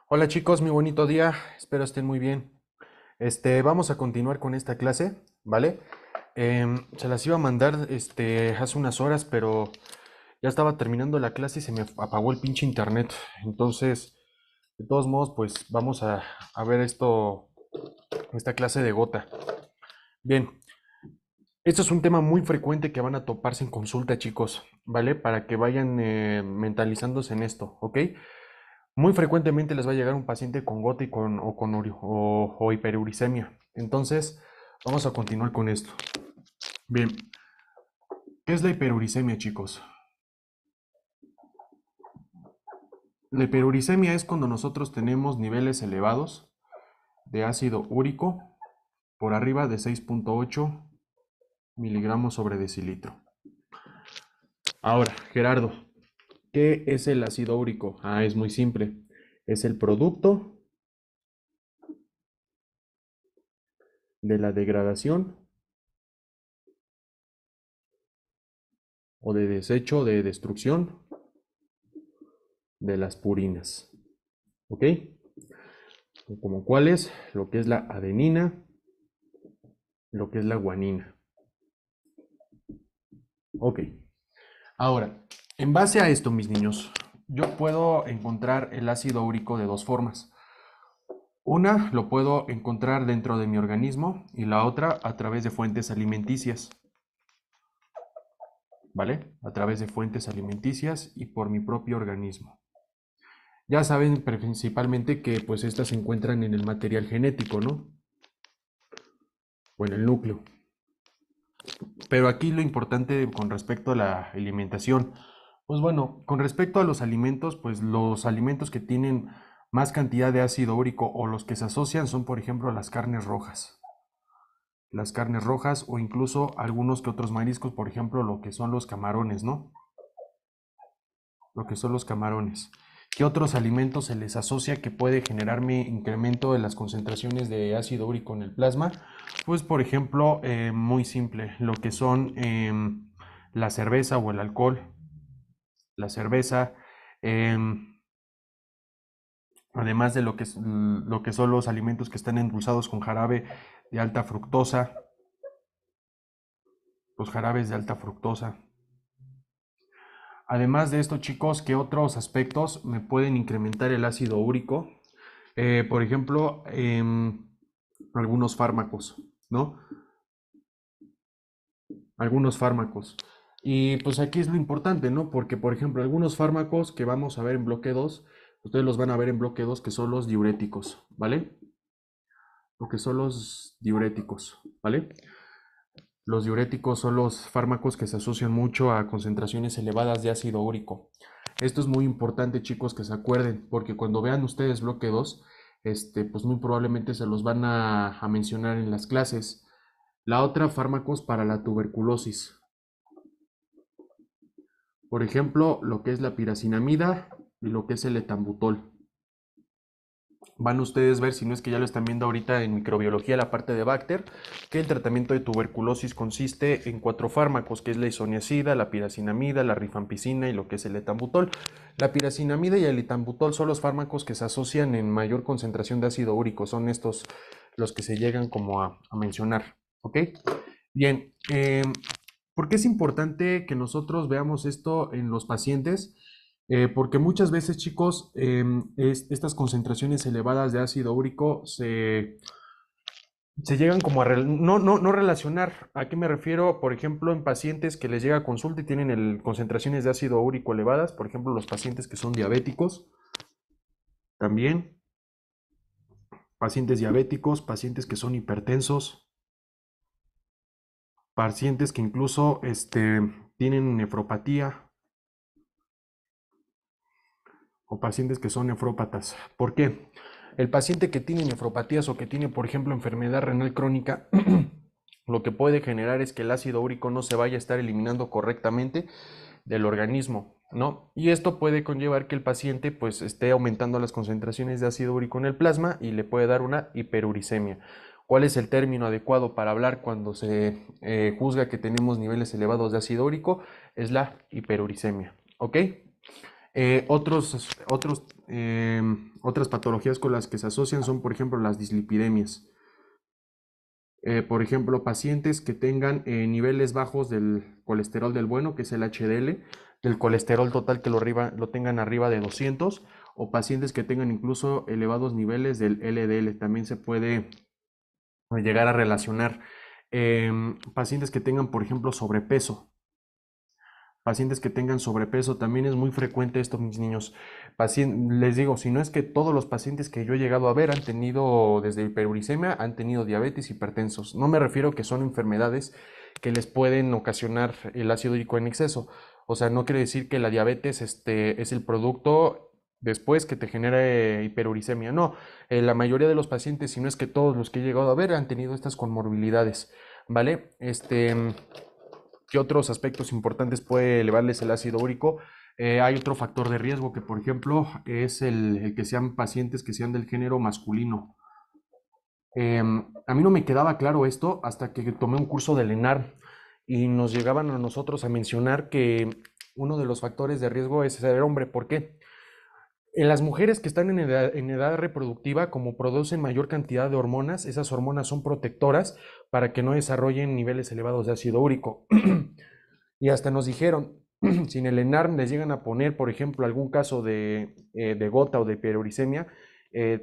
Hola chicos, muy bonito día, espero estén muy bien. Vamos a continuar con esta clase, ¿vale? Se las iba a mandar hace unas horas, pero ya estaba terminando la clase y se me apagó el pinche internet. Entonces, de todos modos, pues vamos a ver esta clase de gota. Bien, esto es un tema muy frecuente que van a toparse en consulta, chicos, ¿vale? Para que vayan mentalizándose en esto, ¿ok? Muy frecuentemente les va a llegar un paciente con gota o hiperuricemia. Entonces, vamos a continuar con esto. Bien, ¿qué es la hiperuricemia, chicos? La hiperuricemia es cuando nosotros tenemos niveles elevados de ácido úrico por arriba de 6,8 miligramos sobre decilitro. Ahora, Gerardo, ¿qué es el ácido úrico? Es muy simple. Es el producto de la degradación o de desecho de destrucción de las purinas. ¿Ok? Como cuáles, lo que es la adenina, lo que es la guanina. Ok. Ahora, en base a esto, mis niños, yo puedo encontrar el ácido úrico de dos formas. Una lo puedo encontrar dentro de mi organismo y la otra a través de fuentes alimenticias, ¿vale? A través de fuentes alimenticias y por mi propio organismo. Ya saben principalmente que pues estas se encuentran en el material genético, ¿no? O en el núcleo. Pero aquí lo importante con respecto a la alimentación, pues bueno, con respecto a los alimentos, pues los alimentos que tienen más cantidad de ácido úrico o los que se asocian son, por ejemplo, las carnes rojas o incluso algunos que otros mariscos, por ejemplo, lo que son los camarones, ¿no? Lo que son los camarones. ¿Qué otros alimentos se les asocia que puede generarme incremento de las concentraciones de ácido úrico en el plasma? Pues por ejemplo, muy simple, lo que son la cerveza o el alcohol, la cerveza, em, además de lo que son los alimentos que están endulzados con jarabe de alta fructosa, los jarabes de alta fructosa. Además de esto, chicos, ¿qué otros aspectos me pueden incrementar el ácido úrico? Por ejemplo, algunos fármacos, ¿no? Algunos fármacos. Y pues aquí es lo importante, ¿no? Porque, por ejemplo, algunos fármacos que vamos a ver en bloque 2, ustedes los van a ver en bloque 2 que son los diuréticos, ¿vale? Lo que son los diuréticos, ¿vale? Los diuréticos son los fármacos que se asocian mucho a concentraciones elevadas de ácido úrico. Esto es muy importante, chicos, que se acuerden, porque cuando vean ustedes bloque 2, pues muy probablemente se los van a mencionar en las clases. La otra, fármacos para la tuberculosis. Por ejemplo, lo que es la piracinamida y lo que es el etambutol. Van ustedes a ver, si no es que ya lo están viendo ahorita en microbiología, la parte de Bacter, que el tratamiento de tuberculosis consiste en cuatro fármacos, que es la isoniazida, la piracinamida, la rifampicina y lo que es el etambutol. La piracinamida y el etambutol son los fármacos que se asocian en mayor concentración de ácido úrico, son estos los que se llegan como a mencionar, ¿ok? Bien, ¿por qué es importante que nosotros veamos esto en los pacientes? Porque muchas veces, chicos, estas concentraciones elevadas de ácido úrico se llegan como no relacionar. ¿A qué me refiero? Por ejemplo, en pacientes que les llega a consulta y tienen concentraciones de ácido úrico elevadas, por ejemplo, los pacientes que son diabéticos, también, pacientes diabéticos, pacientes que son hipertensos, pacientes que incluso tienen nefropatía o pacientes que son nefrópatas. ¿Por qué? El paciente que tiene nefropatías o que tiene, por ejemplo, enfermedad renal crónica, lo que puede generar es que el ácido úrico no se vaya a estar eliminando correctamente del organismo, ¿no? Y esto puede conllevar que el paciente pues esté aumentando las concentraciones de ácido úrico en el plasma y le puede dar una hiperuricemia. ¿Cuál es el término adecuado para hablar cuando se juzga que tenemos niveles elevados de ácido úrico? Es la hiperuricemia, ¿ok? Otras patologías con las que se asocian son, por ejemplo, las dislipidemias. Por ejemplo, pacientes que tengan niveles bajos del colesterol del bueno, que es el HDL, del colesterol total que lo tengan arriba de 200, o pacientes que tengan incluso elevados niveles del LDL. También se puede llegar a relacionar. Pacientes que tengan, por ejemplo, sobrepeso. Pacientes que tengan sobrepeso, también es muy frecuente esto, mis niños. Les digo, si no es que todos los pacientes que yo he llegado a ver han tenido desde hiperuricemia, han tenido diabetes, hipertensos. No me refiero que son enfermedades que les pueden ocasionar el ácido úrico en exceso. O sea, no quiere decir que la diabetes es el producto después que te genera hiperuricemia. No, la mayoría de los pacientes, si no es que todos los que he llegado a ver, han tenido estas comorbilidades, ¿vale? ¿Qué otros aspectos importantes puede elevarles el ácido úrico? Hay otro factor de riesgo que, por ejemplo, es el que sean pacientes que sean del género masculino. A mí no me quedaba claro esto hasta que tomé un curso de LENAR y nos llegaban a nosotros a mencionar que uno de los factores de riesgo es ser hombre. ¿Por qué? En las mujeres que están en edad reproductiva, como producen mayor cantidad de hormonas, esas hormonas son protectoras para que no desarrollen niveles elevados de ácido úrico. Y hasta nos dijeron, si en el ENARM les llegan a poner, por ejemplo, algún caso de gota o de hiperuricemia,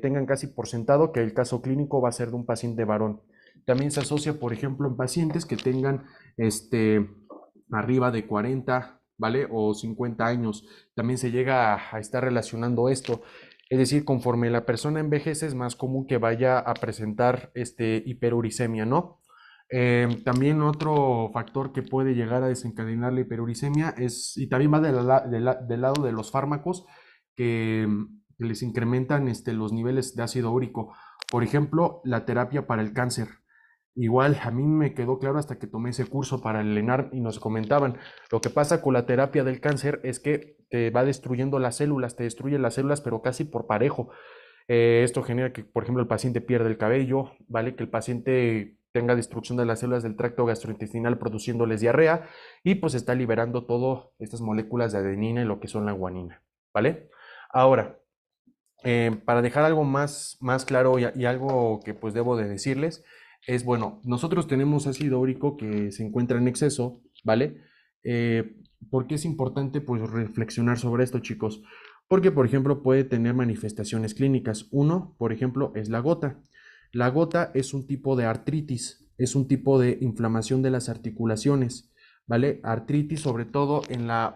tengan casi por sentado que el caso clínico va a ser de un paciente varón. También se asocia, por ejemplo, en pacientes que tengan arriba de 40, ¿vale? O 50 años. También se llega a estar relacionando esto. Es decir, conforme la persona envejece, es más común que vaya a presentar hiperuricemia, ¿no? También otro factor que puede llegar a desencadenar la hiperuricemia es, y también va del lado de los fármacos que, que les incrementan los niveles de ácido úrico. Por ejemplo, la terapia para el cáncer. Igual, a mí me quedó claro hasta que tomé ese curso para el ENAR y nos comentaban, lo que pasa con la terapia del cáncer es que te va destruyendo las células, te destruye las células, pero casi por parejo. Esto genera que, por ejemplo, el paciente pierda el cabello, ¿vale? Que el paciente tenga destrucción de las células del tracto gastrointestinal produciéndoles diarrea y pues está liberando todas estas moléculas de adenina y lo que son la guanina, ¿vale? Ahora, para dejar algo más claro y algo que pues debo de decirles, es bueno, nosotros tenemos ácido úrico que se encuentra en exceso, ¿vale? ¿Por qué es importante pues reflexionar sobre esto, chicos? Porque, por ejemplo, puede tener manifestaciones clínicas. Uno, por ejemplo, es la gota. La gota es un tipo de artritis, es un tipo de inflamación de las articulaciones, ¿vale? Artritis sobre todo en la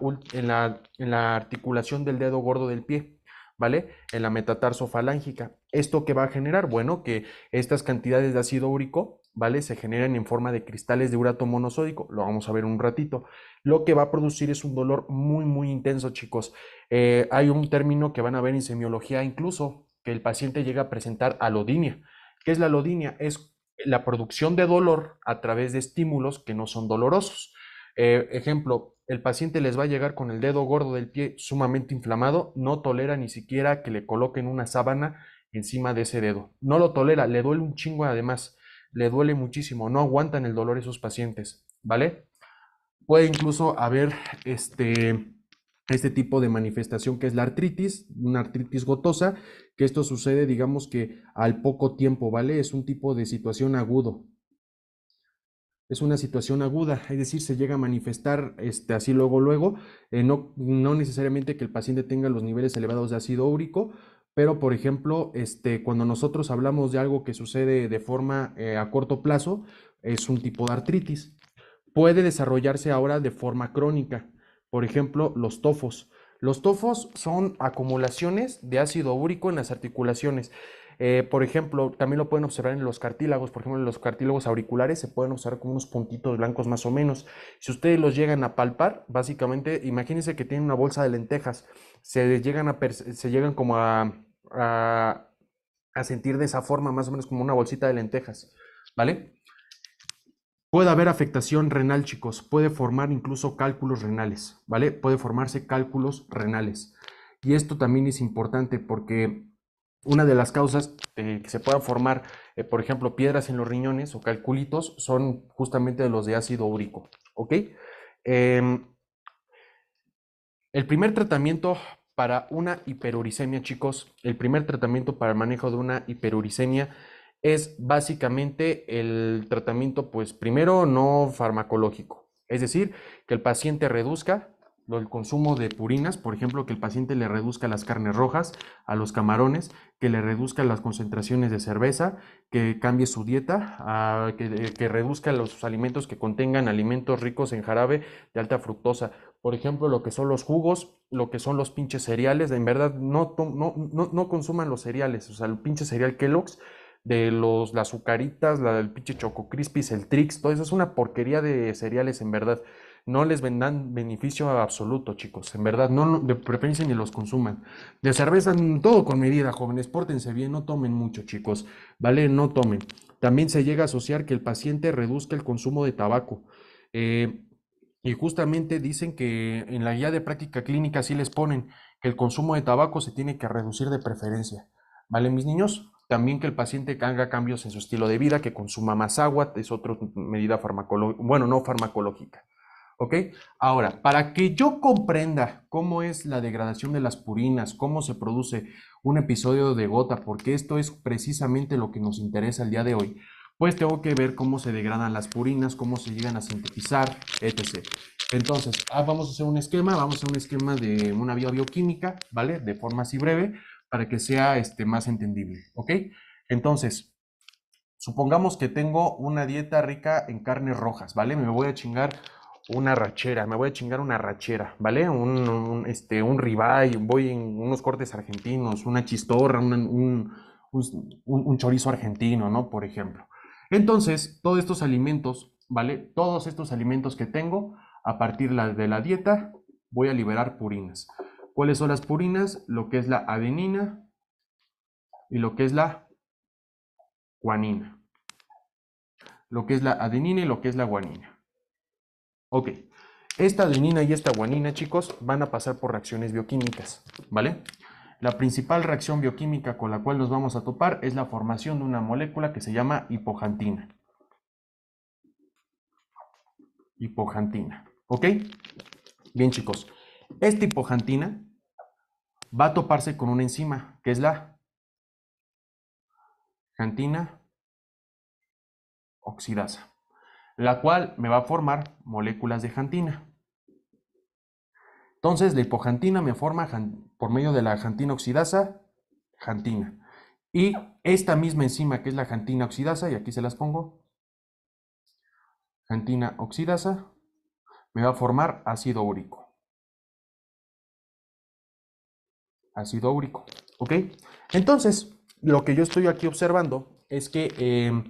articulación del dedo gordo del pie. ¿Vale? En la metatarsofalángicas. ¿Esto qué va a generar? Bueno, que estas cantidades de ácido úrico, ¿vale? Se generan en forma de cristales de urato monosódico, lo vamos a ver un ratito. Lo que va a producir es un dolor muy, muy intenso, chicos. Hay un término que van a ver en semiología incluso, que el paciente llega a presentar alodinia. ¿Qué es la alodinia? Es la producción de dolor a través de estímulos que no son dolorosos. Ejemplo, el paciente les va a llegar con el dedo gordo del pie sumamente inflamado, no tolera ni siquiera que le coloquen una sábana encima de ese dedo. No lo tolera, le duele un chingo además, le duele muchísimo, no aguantan el dolor esos pacientes, ¿vale? Puede incluso haber este tipo de manifestación que es la artritis, una artritis gotosa, que esto sucede, digamos que al poco tiempo, ¿vale? Es un tipo de situación agudo, es una situación aguda, es decir, se llega a manifestar así luego, no necesariamente que el paciente tenga los niveles elevados de ácido úrico, pero por ejemplo, cuando nosotros hablamos de algo que sucede de forma a corto plazo, es un tipo de artritis. Puede desarrollarse ahora de forma crónica, por ejemplo, los tofos. Los tofos son acumulaciones de ácido úrico en las articulaciones. Por ejemplo, también lo pueden observar en los cartílagos. Por ejemplo, en los cartílagos auriculares se pueden observar como unos puntitos blancos más o menos. Si ustedes los llegan a palpar, básicamente, imagínense que tienen una bolsa de lentejas. Se llegan como a, a sentir de esa forma, más o menos como una bolsita de lentejas, ¿vale? Puede haber afectación renal, chicos. Puede formar incluso cálculos renales, ¿vale? Puede formarse cálculos renales. Y esto también es importante porque una de las causas que se puedan formar, por ejemplo, piedras en los riñones o calculitos, son justamente de los de ácido úrico, ¿ok? Em, el primer tratamiento para una hiperuricemia, chicos, el primer tratamiento para el manejo de una hiperuricemia es básicamente el tratamiento, pues primero no farmacológico, es decir, que el paciente reduzca el consumo de purinas, por ejemplo, que el paciente le reduzca las carnes rojas, a los camarones, que le reduzca las concentraciones de cerveza, que cambie su dieta, que reduzca los alimentos que contengan alimentos ricos en jarabe de alta fructosa. Por ejemplo, lo que son los jugos, lo que son los pinches cereales, en verdad no consuman los cereales, o sea, el pinche cereal Kellogg's, las azucaritas, el pinche Choco Crispies, el Trix, todo eso es una porquería de cereales, en verdad. No les vendan beneficio absoluto, chicos. En verdad, de preferencia ni los consuman. De cerveza, todo con medida, jóvenes. Pórtense bien, no tomen mucho, chicos. ¿Vale? No tomen. También se llega a asociar que el paciente reduzca el consumo de tabaco. Y justamente dicen que en la guía de práctica clínica sí les ponen que el consumo de tabaco se tiene que reducir de preferencia. ¿Vale, mis niños? También que el paciente haga cambios en su estilo de vida, que consuma más agua, es otra medida farmacológica, bueno, no farmacológica. ¿Ok? Ahora, para que yo comprenda cómo es la degradación de las purinas, cómo se produce un episodio de gota, porque esto es precisamente lo que nos interesa el día de hoy, pues tengo que ver cómo se degradan las purinas, cómo se llegan a sintetizar, etc. Entonces, vamos a hacer un esquema de una vía bioquímica, ¿vale? De forma así breve, para que sea más entendible, ¿ok? Entonces, supongamos que tengo una dieta rica en carnes rojas, ¿vale? Me voy a chingar una rachera, ¿vale? Un ribeye, voy en unos cortes argentinos, una chistorra, un chorizo argentino, ¿no? Por ejemplo. Entonces, todos estos alimentos, ¿vale? Todos estos alimentos que tengo, a partir de la dieta, voy a liberar purinas. ¿Cuáles son las purinas? Lo que es la adenina y lo que es la guanina. Lo que es la adenina y lo que es la guanina. Ok, esta adenina y esta guanina, chicos, van a pasar por reacciones bioquímicas, ¿vale? La principal reacción bioquímica con la cual nos vamos a topar es la formación de una molécula que se llama hipoxantina. Hipoxantina, ¿ok? Bien, chicos, esta hipoxantina va a toparse con una enzima, que es la xantina oxidasa, la cual me va a formar moléculas de xantina. Entonces, la hipoxantina me forma, por medio de la xantina oxidasa, xantina. Y esta misma enzima, que es la xantina oxidasa, y aquí se las pongo, xantina oxidasa, me va a formar ácido úrico. Ácido úrico, ¿ok? Entonces, lo que yo estoy aquí observando es que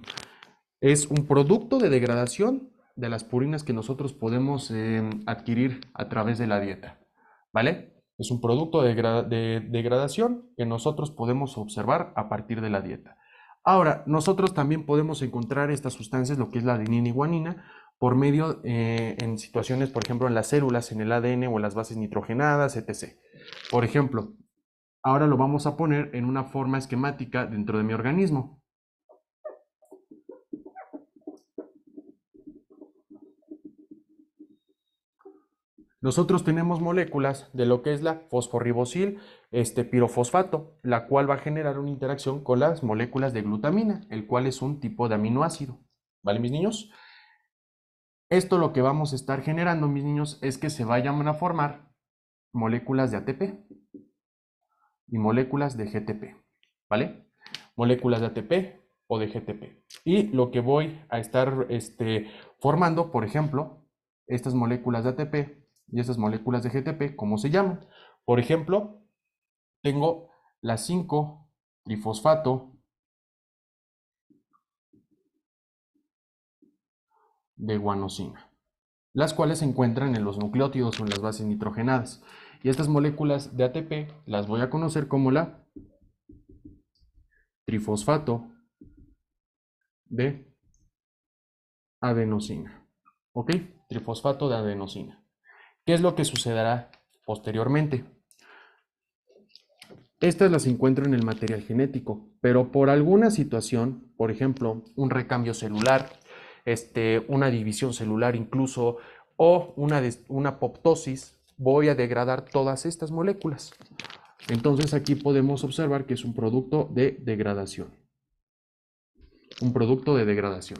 es un producto de degradación de las purinas que nosotros podemos adquirir a través de la dieta, ¿vale? Es un producto de degradación que nosotros podemos observar a partir de la dieta. Ahora, nosotros también podemos encontrar estas sustancias, lo que es la adenina y guanina, por medio en situaciones, por ejemplo, en las células, en el ADN o en las bases nitrogenadas, etc. Por ejemplo, ahora lo vamos a poner en una forma esquemática dentro de mi organismo. Nosotros tenemos moléculas de lo que es la fosforribosil pirofosfato, la cual va a generar una interacción con las moléculas de glutamina, el cual es un tipo de aminoácido. ¿Vale, mis niños? Esto lo que vamos a estar generando, mis niños, es que se vayan a formar moléculas de ATP y moléculas de GTP. ¿Vale? Moléculas de ATP o de GTP. Y lo que voy a estar formando, por ejemplo, estas moléculas de ATP y estas moléculas de GTP, ¿cómo se llaman? Por ejemplo, tengo la 5-trifosfato de guanosina, las cuales se encuentran en los nucleótidos o en las bases nitrogenadas. Y estas moléculas de ATP las voy a conocer como la trifosfato de adenosina. ¿Ok? Trifosfato de adenosina. ¿Qué es lo que sucederá posteriormente? Estas las encuentro en el material genético, pero por alguna situación, por ejemplo, un recambio celular, una división celular incluso, o una apoptosis, voy a degradar todas estas moléculas. Entonces aquí podemos observar que es un producto de degradación. Un producto de degradación.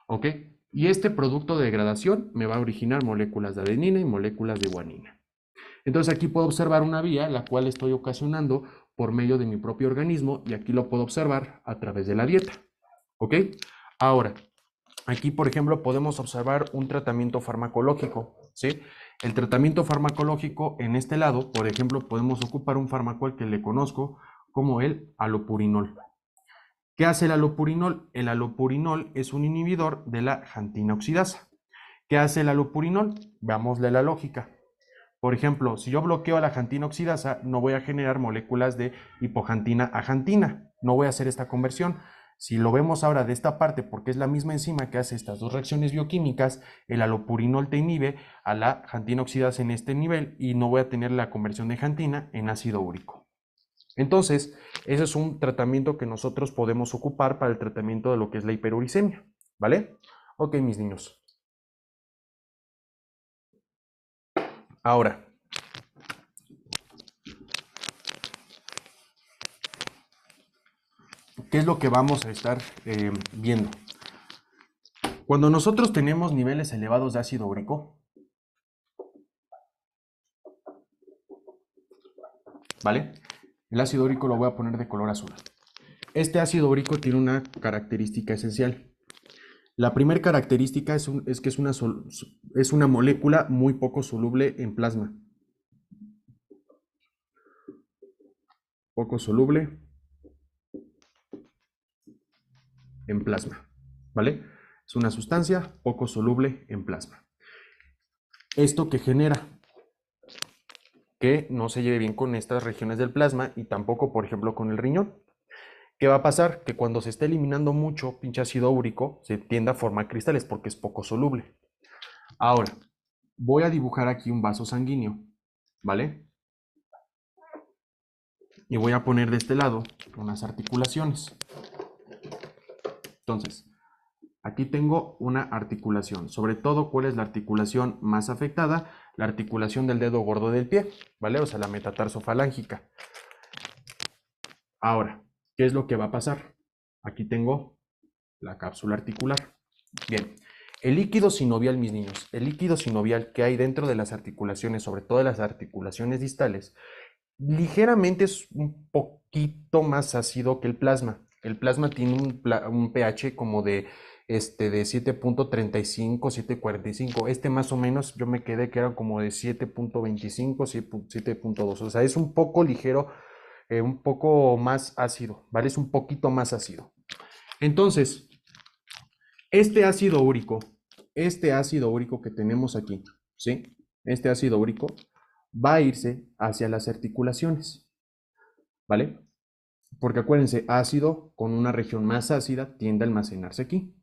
¿Ok? Y este producto de degradación me va a originar moléculas de adenina y moléculas de guanina. Entonces aquí puedo observar una vía la cual estoy ocasionando por medio de mi propio organismo y aquí lo puedo observar a través de la dieta. ¿Ok? Ahora, aquí por ejemplo podemos observar un tratamiento farmacológico. ¿Sí? El tratamiento farmacológico en este lado, por ejemplo, podemos ocupar un fármaco al que le conozco como el alopurinol. ¿Qué hace el alopurinol? El alopurinol es un inhibidor de la jantina oxidasa. ¿Qué hace el alopurinol? Veámosle la lógica. Por ejemplo, si yo bloqueo a la jantina oxidasa, no voy a generar moléculas de hipojantina a jantina. No voy a hacer esta conversión. Si lo vemos ahora de esta parte, porque es la misma enzima que hace estas dos reacciones bioquímicas, el alopurinol te inhibe a la jantina oxidasa en este nivel y no voy a tener la conversión de jantina en ácido úrico. Entonces, ese es un tratamiento que nosotros podemos ocupar para el tratamiento de lo que es la hiperuricemia, ¿vale? Ok, mis niños. Ahora, ¿qué es lo que vamos a estar viendo? Cuando nosotros tenemos niveles elevados de ácido úrico, ¿vale? El ácido úrico lo voy a poner de color azul. Este ácido úrico tiene una característica esencial. La primera característica es que es una molécula muy poco soluble en plasma. Poco soluble en plasma, ¿vale? Es una sustancia poco soluble en plasma. ¿Esto que genera? Que no se lleve bien con estas regiones del plasma y tampoco, por ejemplo, con el riñón. ¿Qué va a pasar? Que cuando se esté eliminando mucho pinche ácido úrico, se tiende a formar cristales porque es poco soluble. Ahora, voy a dibujar aquí un vaso sanguíneo, ¿vale? Y voy a poner de este lado unas articulaciones. Entonces, aquí tengo una articulación. Sobre todo, ¿cuál es la articulación más afectada? La articulación del dedo gordo del pie, ¿vale? O sea, la metatarsofalángica. Ahora, ¿qué es lo que va a pasar? Aquí tengo la cápsula articular. Bien, el líquido sinovial, mis niños, el líquido sinovial que hay dentro de las articulaciones, sobre todo de las articulaciones distales, ligeramente es un poquito más ácido que el plasma. El plasma tiene un pH como de 7.35, 7.45. Este más o menos yo me quedé que era como de 7.25, 7.2. O sea, es un poco ligero, un poco más ácido, ¿vale? Es un poquito más ácido. Entonces, este ácido úrico que tenemos aquí, ¿sí? Este ácido úrico va a irse hacia las articulaciones, ¿vale? Porque acuérdense, ácido con una región más ácida tiende a almacenarse aquí.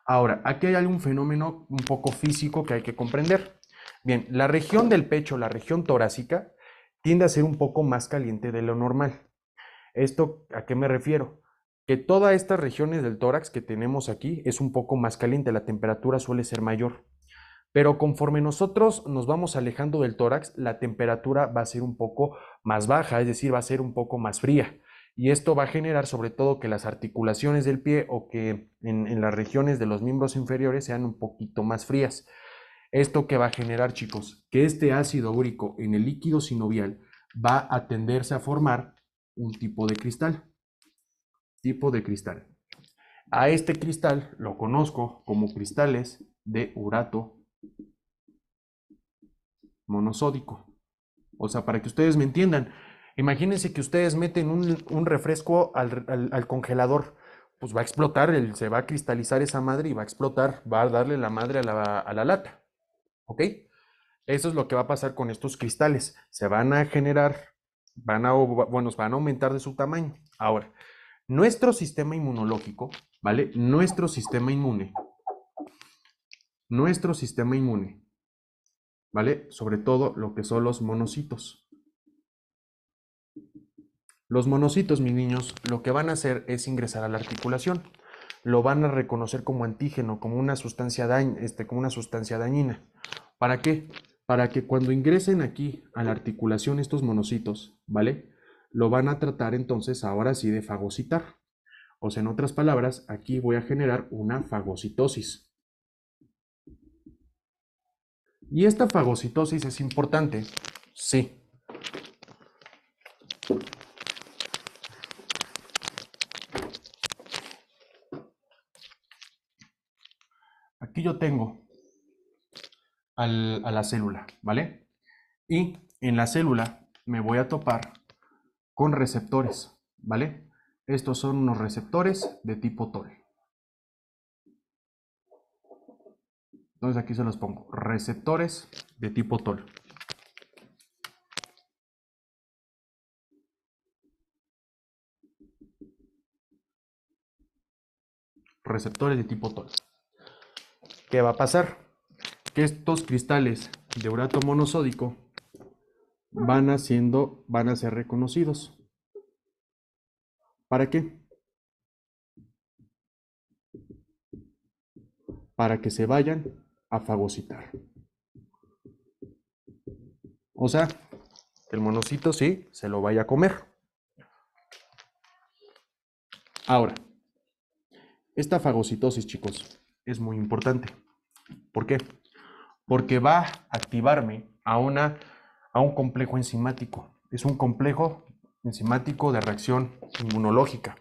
Ahora, aquí hay algún fenómeno un poco físico que hay que comprender. Bien, la región del pecho, la región torácica, tiende a ser un poco más caliente de lo normal. ¿Esto a qué me refiero? Que todas estas regiones del tórax que tenemos aquí es un poco más caliente, la temperatura suele ser mayor. Pero conforme nosotros nos vamos alejando del tórax, la temperatura va a ser un poco más baja, es decir, va a ser un poco más fría. Y esto va a generar sobre todo que las articulaciones del pie o que en las regiones de los miembros inferiores sean un poquito más frías. ¿Esto que va a generar, chicos? Que este ácido úrico en el líquido sinovial va a tenderse a formar un tipo de cristal. Tipo de cristal. A este cristal lo conozco como cristales de urato monosódico. O sea, para que ustedes me entiendan, imagínense que ustedes meten un refresco al congelador, pues va a explotar, se va a cristalizar esa madre y va a explotar, va a darle la madre a la lata. ¿Ok? Eso es lo que va a pasar con estos cristales. Se van a generar, van a aumentar de su tamaño. Ahora, nuestro sistema inmunológico, ¿vale? Nuestro sistema inmune, ¿vale? Sobre todo lo que son los monocitos. Los monocitos, mis niños, lo que van a hacer es ingresar a la articulación. Lo van a reconocer como antígeno, como una sustancia dañina. ¿Para qué? para que cuando ingresen aquí a la articulación estos monocitos, ¿vale? Lo van a tratar entonces ahora sí de fagocitar. O sea, en otras palabras, aquí voy a generar una fagocitosis. ¿Y esta fagocitosis es importante? Sí. Aquí yo tengo a la célula, ¿vale? Y en la célula me voy a topar con receptores, ¿vale? Estos son unos receptores de tipo TOL. Entonces aquí se los pongo, receptores de tipo TOL. Receptores de tipo TOL. ¿Qué va a pasar? Que estos cristales de urato monosódico van a ser reconocidos. ¿Para qué? Para que se vayan a fagocitar. O sea, el monocito sí se lo vaya a comer. Ahora, esta fagocitosis, chicos, es muy importante. ¿Por qué? Porque va a activarme a un complejo enzimático. Es un complejo enzimático de reacción inmunológica.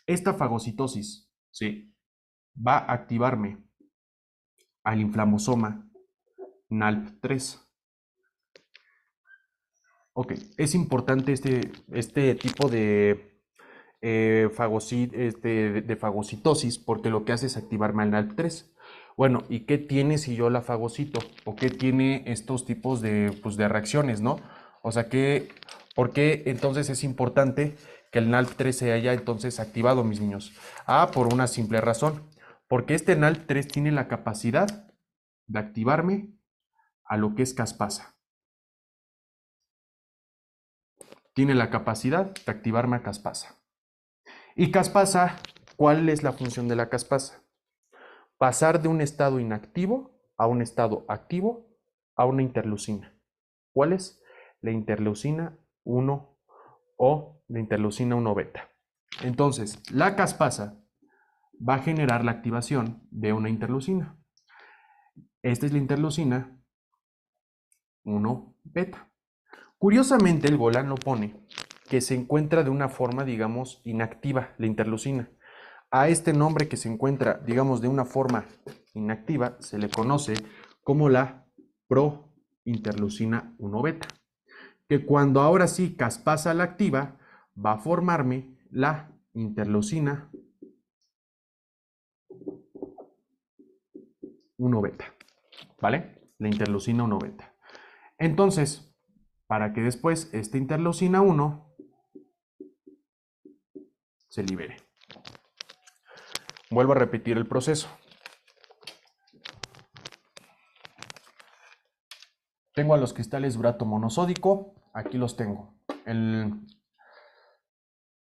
Esta fagocitosis, sí, va a activarme al inflamosoma NALP3. Ok, es importante este tipo de, de fagocitosis porque lo que hace es activarme al NALP3. Bueno, ¿y qué tiene si yo la fagocito? ¿O qué tiene estos tipos de, pues, de reacciones, no? O sea, ¿por qué entonces es importante que el NALP3 se haya entonces activado, mis niños? Ah, por una simple razón. Porque este NALP3 tiene la capacidad de activarme a lo que es caspasa. Tiene la capacidad de activarme a caspasa. Y caspasa, ¿cuál es la función de la caspasa? Pasar de un estado inactivo a un estado activo a una interleucina. ¿Cuál es? La interleucina 1 o la interleucina 1 beta. Entonces, la caspasa va a generar la activación de una interleucina. Esta es la interleucina 1 beta. Curiosamente, el Golan lo pone que se encuentra de una forma, digamos, inactiva, la interleucina. A este nombre que se encuentra, digamos, de una forma inactiva, se le conoce como la prointerleucina 1 beta, que cuando ahora sí caspasa la activa, va a formarme la interleucina 1 beta, ¿vale? La interleucina 1 beta. Entonces, para que después esta interleucina 1 se libere. Vuelvo a repetir el proceso. Tengo a los cristales de urato monosódico, aquí los tengo. El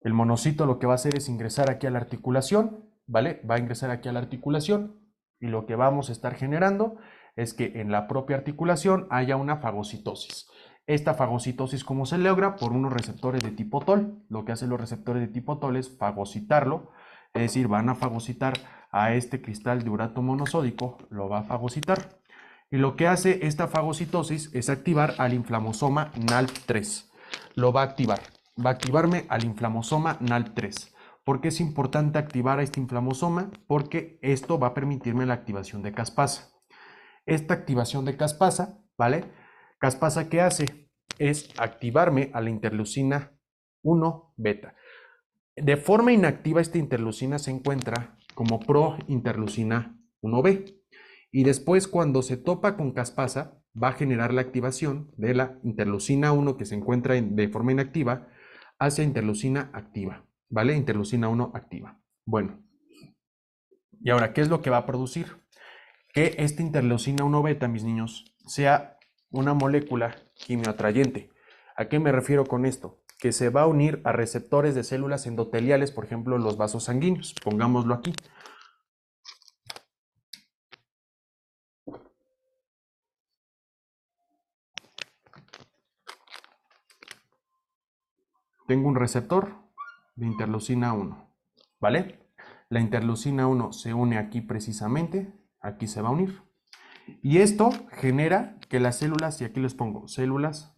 monocito lo que va a hacer es ingresar aquí a la articulación, ¿vale? Va a ingresar aquí a la articulación y lo que vamos a estar generando es que en la propia articulación haya una fagocitosis. Esta fagocitosis, ¿cómo se logra? Por unos receptores de tipo TOL. Lo que hacen los receptores de tipo TOL es fagocitarlo, es decir, van a fagocitar a este cristal de urato monosódico, lo va a fagocitar. Y lo que hace esta fagocitosis es activar al inflamosoma NALP3. Lo va a activar. Va a activarme al inflamosoma NALP3. ¿Por qué es importante activar a este inflamosoma? Porque esto va a permitirme la activación de caspasa. Esta activación de caspasa, ¿vale? Caspasa, ¿qué hace? Es activarme a la interleucina 1 beta. De forma inactiva, esta interleucina se encuentra como prointerleucina 1b. Y después, cuando se topa con caspasa, va a generar la activación de la interleucina 1 que se encuentra de forma inactiva hacia interleucina activa, ¿vale? Interleucina 1 activa. Bueno, y ahora, ¿qué es lo que va a producir? Que esta interleucina 1 beta, mis niños, sea una molécula quimioatrayente. ¿A qué me refiero con esto? Que se va a unir a receptores de células endoteliales, por ejemplo, los vasos sanguíneos. Pongámoslo aquí. tengo un receptor de interleucina 1, ¿vale? La interleucina 1 se une aquí precisamente, aquí se va a unir. Y esto genera que las células, y aquí les pongo células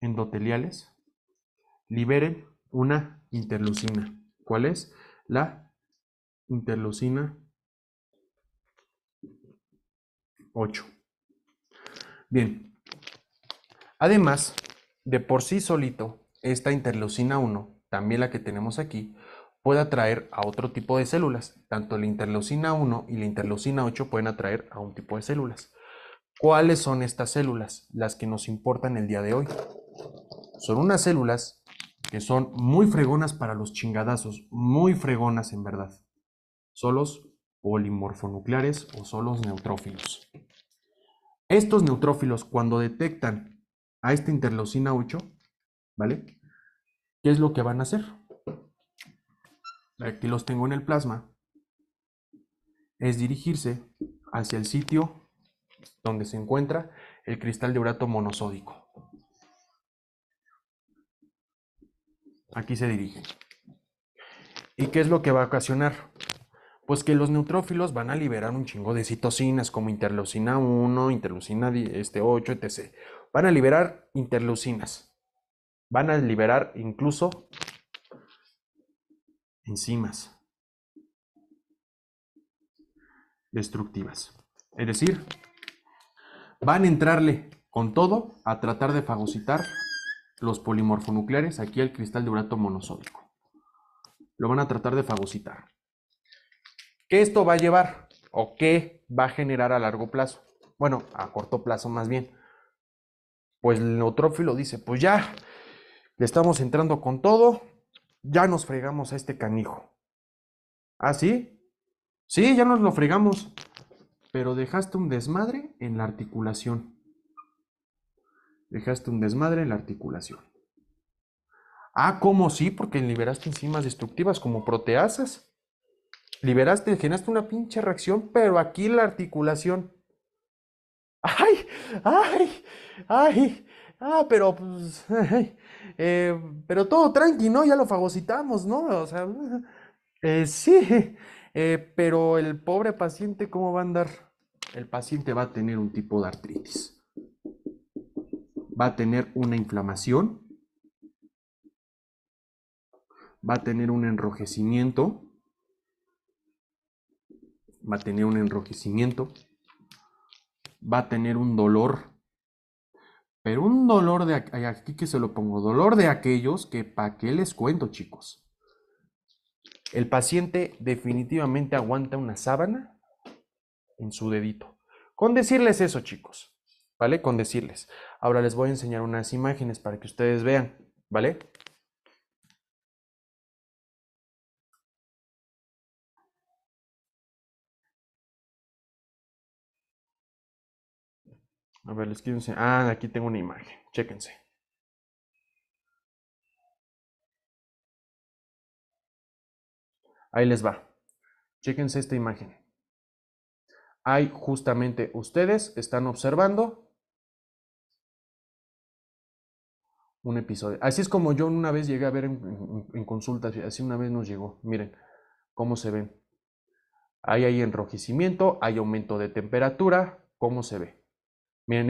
endoteliales, liberen una interleucina. ¿Cuál es? La interleucina 8. Bien, además, de por sí solito, esta interleucina 1, también la que tenemos aquí, puede atraer a otro tipo de células. Tanto la interleucina 1 y la interleucina 8 pueden atraer a un tipo de células. ¿Cuáles son estas células? Las que nos importan el día de hoy. Son unas células que son muy fregonas para los chingadazos, muy fregonas en verdad. Son los polimorfonucleares o son los neutrófilos. Estos neutrófilos, cuando detectan a esta interleucina 8, ¿vale? ¿Qué es lo que van a hacer? Aquí los tengo en el plasma. Es dirigirse hacia el sitio donde se encuentra el cristal de urato monosódico. Aquí se dirigen. ¿Y qué es lo que va a ocasionar? Pues que los neutrófilos van a liberar un chingo de citocinas como interleucina 1, interleucina 8, etc. Van a liberar interleucinas. Van a liberar incluso enzimas destructivas. Es decir, van a entrarle con todo a tratar de fagocitar los polimorfonucleares aquí al cristal de urato monosódico. Lo van a tratar de fagocitar. ¿Qué esto va a llevar? ¿O qué va a generar a largo plazo? Bueno, a corto plazo más bien. Pues el neutrófilo dice, pues ya, le estamos entrando con todo, ya nos fregamos a este canijo. ¿Ah, sí? Sí, ya nos lo fregamos. Pero dejaste un desmadre en la articulación. Dejaste un desmadre en la articulación. Ah, ¿cómo sí? Porque liberaste enzimas destructivas como proteasas. Generaste una pinche reacción, pero aquí la articulación. ¡Ay! ¡Ay! ¡Ay! Ah, pero pues. Ay, pero todo tranqui, ¿no? Ya lo fagocitamos, ¿no? O sea, sí. Pero el pobre paciente, ¿cómo va a andar? El paciente va a tener un tipo de artritis. Va a tener una inflamación. Va a tener un enrojecimiento. Va a tener un enrojecimiento. Va a tener un dolor. Pero un dolor de aquí que se lo pongo, dolor de aquellos que para qué les cuento, chicos. El paciente definitivamente aguanta una sábana en su dedito. Con decirles eso, chicos, ¿vale? Con decirles. Ahora les voy a enseñar unas imágenes para que ustedes vean, ¿vale? A ver, les quiero enseñar. Ah, aquí tengo una imagen. Chéquense. Ahí les va. Chéquense esta imagen. Ahí justamente ustedes están observando un episodio. Así es como yo una vez llegué a ver en consulta, así una vez nos llegó. Miren cómo se ven. Ahí hay enrojecimiento, hay aumento de temperatura. ¿Cómo se ve? Miren,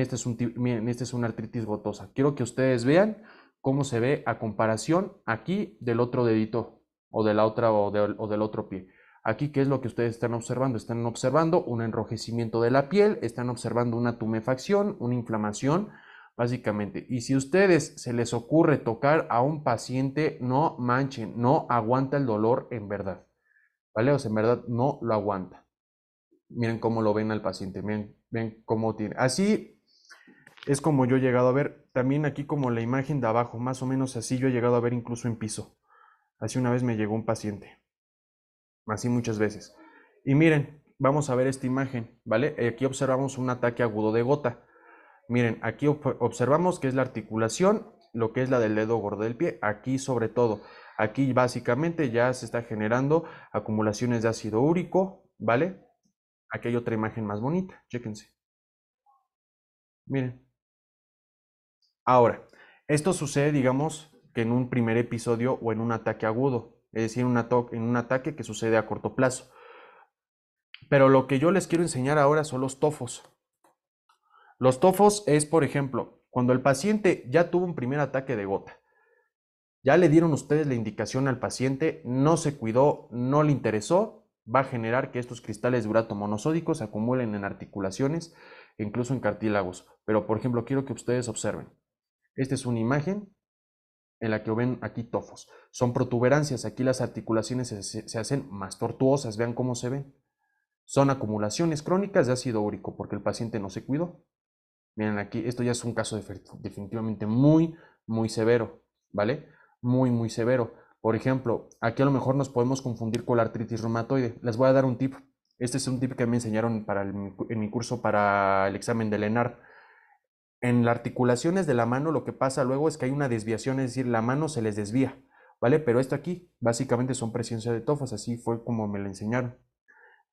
miren, este es una artritis gotosa. Quiero que ustedes vean cómo se ve a comparación aquí del otro dedito o de la otra o del otro pie. Aquí, ¿qué es lo que ustedes están observando? Están observando un enrojecimiento de la piel, están observando una tumefacción, una inflamación, básicamente. Y si a ustedes se les ocurre tocar a un paciente, no manchen, no aguanta el dolor en verdad, ¿vale? O sea, en verdad no lo aguanta. Miren cómo lo ven al paciente, ven cómo tiene. Así es como yo he llegado a ver, también aquí como la imagen de abajo, más o menos así yo he llegado a ver incluso en piso. Así una vez me llegó un paciente, así muchas veces. Y miren, vamos a ver esta imagen, ¿vale? Aquí observamos un ataque agudo de gota. Miren, aquí observamos que es la articulación, lo que es la del dedo gordo del pie, aquí sobre todo. Aquí básicamente ya se está generando acumulaciones de ácido úrico, ¿vale? Aquí hay otra imagen más bonita, chéquense. Miren. Ahora, Esto sucede, digamos, que en un primer episodio o en un ataque agudo, es decir, en un ataque que sucede a corto plazo. Pero lo que yo les quiero enseñar ahora son los tofos. Los tofos es, por ejemplo, cuando el paciente ya tuvo un primer ataque de gota, ya le dieron ustedes la indicación al paciente, no se cuidó, no le interesó, va a generar que estos cristales de urato monosódico se acumulen en articulaciones e incluso en cartílagos. Pero, por ejemplo, quiero que ustedes observen. Esta es una imagen en la que ven aquí tofos. Son protuberancias, aquí las articulaciones se hacen más tortuosas, vean cómo se ven. Son acumulaciones crónicas de ácido úrico porque el paciente no se cuidó. Miren aquí, esto ya es un caso definitivamente muy severo, ¿vale? Muy severo. Por ejemplo, aquí a lo mejor nos podemos confundir con la artritis reumatoide. Les voy a dar un tip. Este es un tip que me enseñaron en mi curso para el examen de ENAR. En las articulaciones de la mano lo que pasa luego es que hay una desviación, es decir, la mano se les desvía, ¿vale? Pero esto aquí básicamente son presencia de tofos, así fue como me lo enseñaron.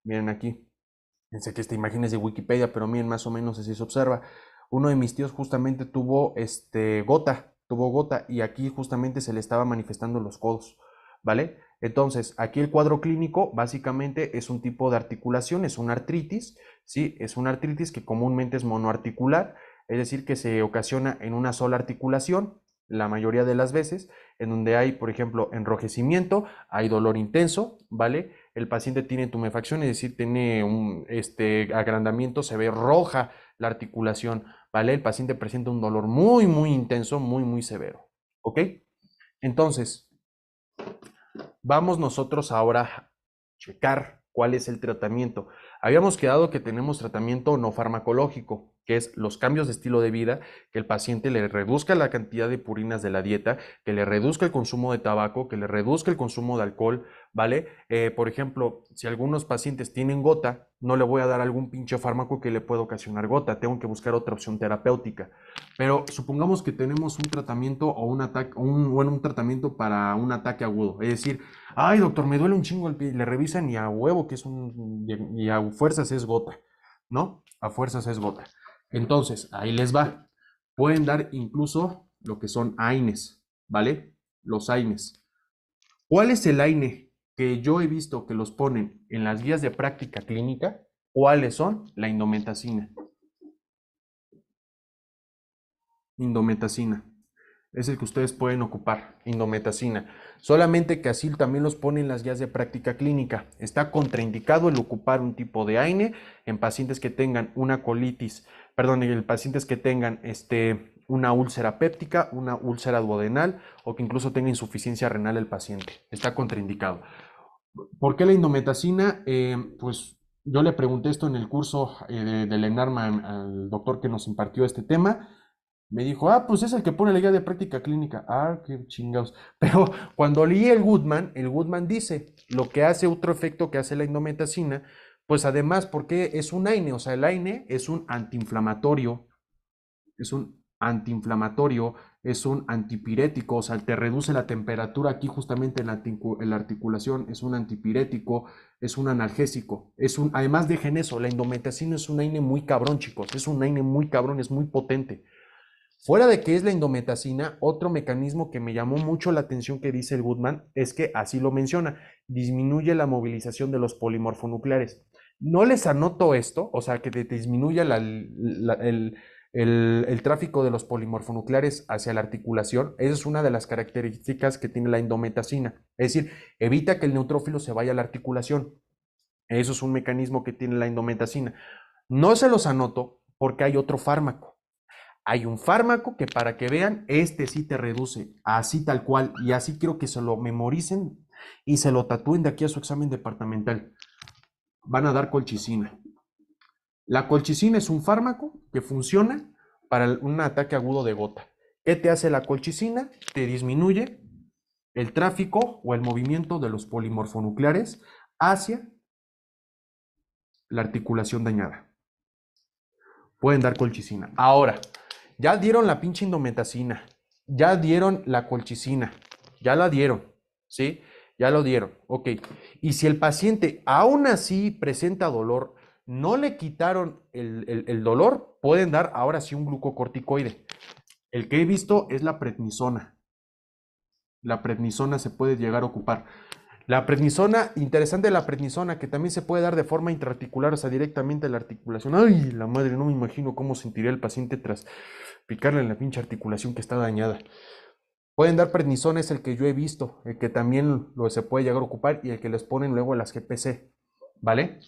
Miren aquí. Pensé que esta imagen es de Wikipedia, pero miren, más o menos así se observa. Uno de mis tíos justamente tuvo gota y aquí justamente se le estaba manifestando los codos, ¿vale? Entonces, aquí el cuadro clínico básicamente es un tipo de articulación, es una artritis, ¿sí? Es una artritis que comúnmente es monoarticular, es decir, que se ocasiona en una sola articulación, la mayoría de las veces, en donde hay, por ejemplo, enrojecimiento, hay dolor intenso, ¿vale? El paciente tiene tumefacción, es decir, tiene un agrandamiento, se ve roja la articulación, ¿vale? El paciente presenta un dolor muy intenso, muy severo, ¿ok? Entonces, vamos nosotros ahora a checar cuál es el tratamiento. Habíamos quedado que tenemos tratamiento no farmacológico, que es los cambios de estilo de vida, que el paciente le reduzca la cantidad de purinas de la dieta, que le reduzca el consumo de tabaco, que le reduzca el consumo de alcohol, ¿vale? Por ejemplo, si algunos pacientes tienen gota, no le voy a dar algún pinche fármaco que le pueda ocasionar gota, tengo que buscar otra opción terapéutica. Pero supongamos que tenemos un tratamiento o un ataque, un tratamiento para un ataque agudo, es decir, ay, doctor, me duele un chingo el pie. Le revisan y a huevo que es y a fuerzas es gota, ¿no? A fuerzas es gota. Entonces, ahí les va. Pueden dar incluso lo que son AINES, ¿vale? Los AINES. ¿Cuál es el AINE que yo he visto que los ponen en las guías de práctica clínica? ¿Cuáles son? La indometacina. Indometacina. Es el que ustedes pueden ocupar, indometacina. Solamente que así también los ponen las guías de práctica clínica. Está contraindicado el ocupar un tipo de AINE en pacientes que tengan una colitis, perdón, en pacientes que tengan una úlcera péptica, una úlcera duodenal o que incluso tenga insuficiencia renal el paciente. Está contraindicado. ¿Por qué la indometacina? Pues yo le pregunté esto en el curso del ENARMA al doctor que nos impartió este tema. Me dijo, ah, pues es el que pone la guía de práctica clínica. Ah, qué chingados. Pero cuando leí el Goodman dice lo que hace otro efecto que hace la indometacina, pues además, porque es un AINE, o sea, el AINE es un antiinflamatorio, es un antipirético, o sea, te reduce la temperatura aquí justamente en la articulación, es un antipirético, es un analgésico, además dejen eso, la indometacina es un AINE muy cabrón, chicos, es un AINE muy cabrón, es muy potente. Fuera de que es la indometacina, otro mecanismo que me llamó mucho la atención que dice el Goodman es que, así lo menciona, disminuye la movilización de los polimorfonucleares. No les anoto esto, o sea, que disminuya el tráfico de los polimorfonucleares hacia la articulación. Esa es una de las características que tiene la indometacina. Es decir, evita que el neutrófilo se vaya a la articulación. Eso es un mecanismo que tiene la indometacina. No se los anoto porque hay otro fármaco. Hay un fármaco que para que vean, este sí te reduce, así tal cual, y así quiero que se lo memoricen y se lo tatúen de aquí a su examen departamental. Van a dar colchicina. La colchicina es un fármaco que funciona para un ataque agudo de gota. ¿Qué te hace la colchicina? Te disminuye el tráfico o el movimiento de los polimorfonucleares hacia la articulación dañada. Pueden dar colchicina. Ahora, ya dieron la pinche indometacina, ya dieron la colchicina, ya la dieron, ¿sí? Ya lo dieron, ok. Y si el paciente aún así presenta dolor, no le quitaron el dolor, pueden dar ahora sí un glucocorticoide. El que he visto es la prednisona. La prednisona se puede llegar a ocupar. La prednisona, interesante la prednisona, que también se puede dar de forma intraarticular, o sea, directamente a la articulación. Ay, la madre, no me imagino cómo sentiría el paciente tras picarle en la pinche articulación que está dañada. Pueden dar prednisona, es el que yo he visto, el que también se puede llegar a ocupar y el que les ponen luego las GPC, ¿vale?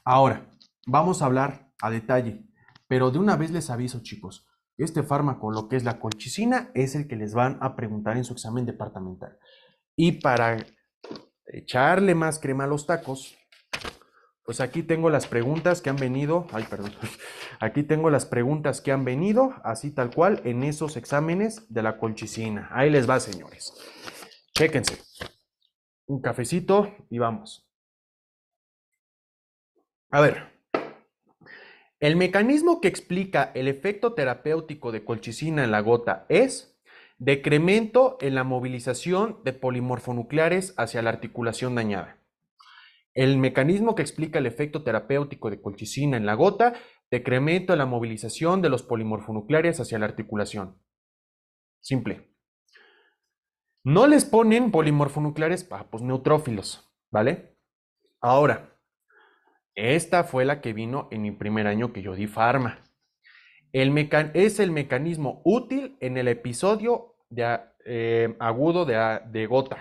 Ahora, vamos a hablar a detalle, pero de una vez les aviso, chicos, este fármaco, lo que es la colchicina, es el que les van a preguntar en su examen departamental. Y para echarle más crema a los tacos, pues aquí tengo las preguntas que han venido, ay, perdón, aquí tengo las preguntas que han venido, así tal cual, en esos exámenes de la colchicina. Ahí les va, señores. Chéquense. Un cafecito y vamos. A ver, el mecanismo que explica el efecto terapéutico de colchicina en la gota es decremento en la movilización de polimorfonucleares hacia la articulación dañada. El mecanismo que explica el efecto terapéutico de colchicina en la gota, decremento en la movilización de los polimorfonucleares hacia la articulación. Simple. No les ponen polimorfonucleares, pues neutrófilos, ¿vale? Ahora, esta fue la que vino en mi primer año que yo di farma. Es el mecanismo útil en el episodio agudo de gota.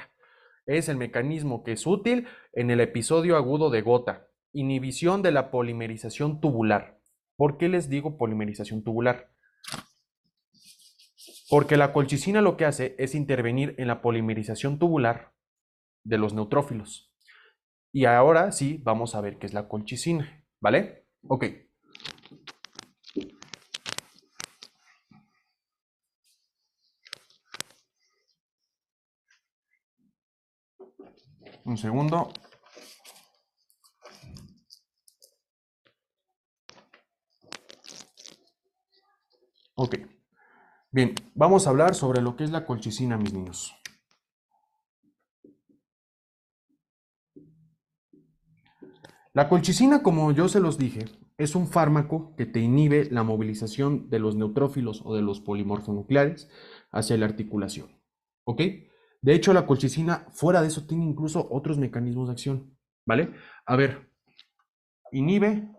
Es el mecanismo que es útil en el episodio agudo de gota. Inhibición de la polimerización tubular. ¿Por qué les digo polimerización tubular? Porque la colchicina lo que hace es intervenir en la polimerización tubular de los neutrófilos. Y ahora sí, vamos a ver qué es la colchicina, ¿vale? Ok. Un segundo. Ok. Bien, vamos a hablar sobre lo que es la colchicina, mis niños. La colchicina, como yo se los dije, es un fármaco que te inhibe la movilización de los neutrófilos o de los polimorfonucleares hacia la articulación. ¿Ok? De hecho, la colchicina, fuera de eso, tiene incluso otros mecanismos de acción. ¿Vale? A ver, inhibe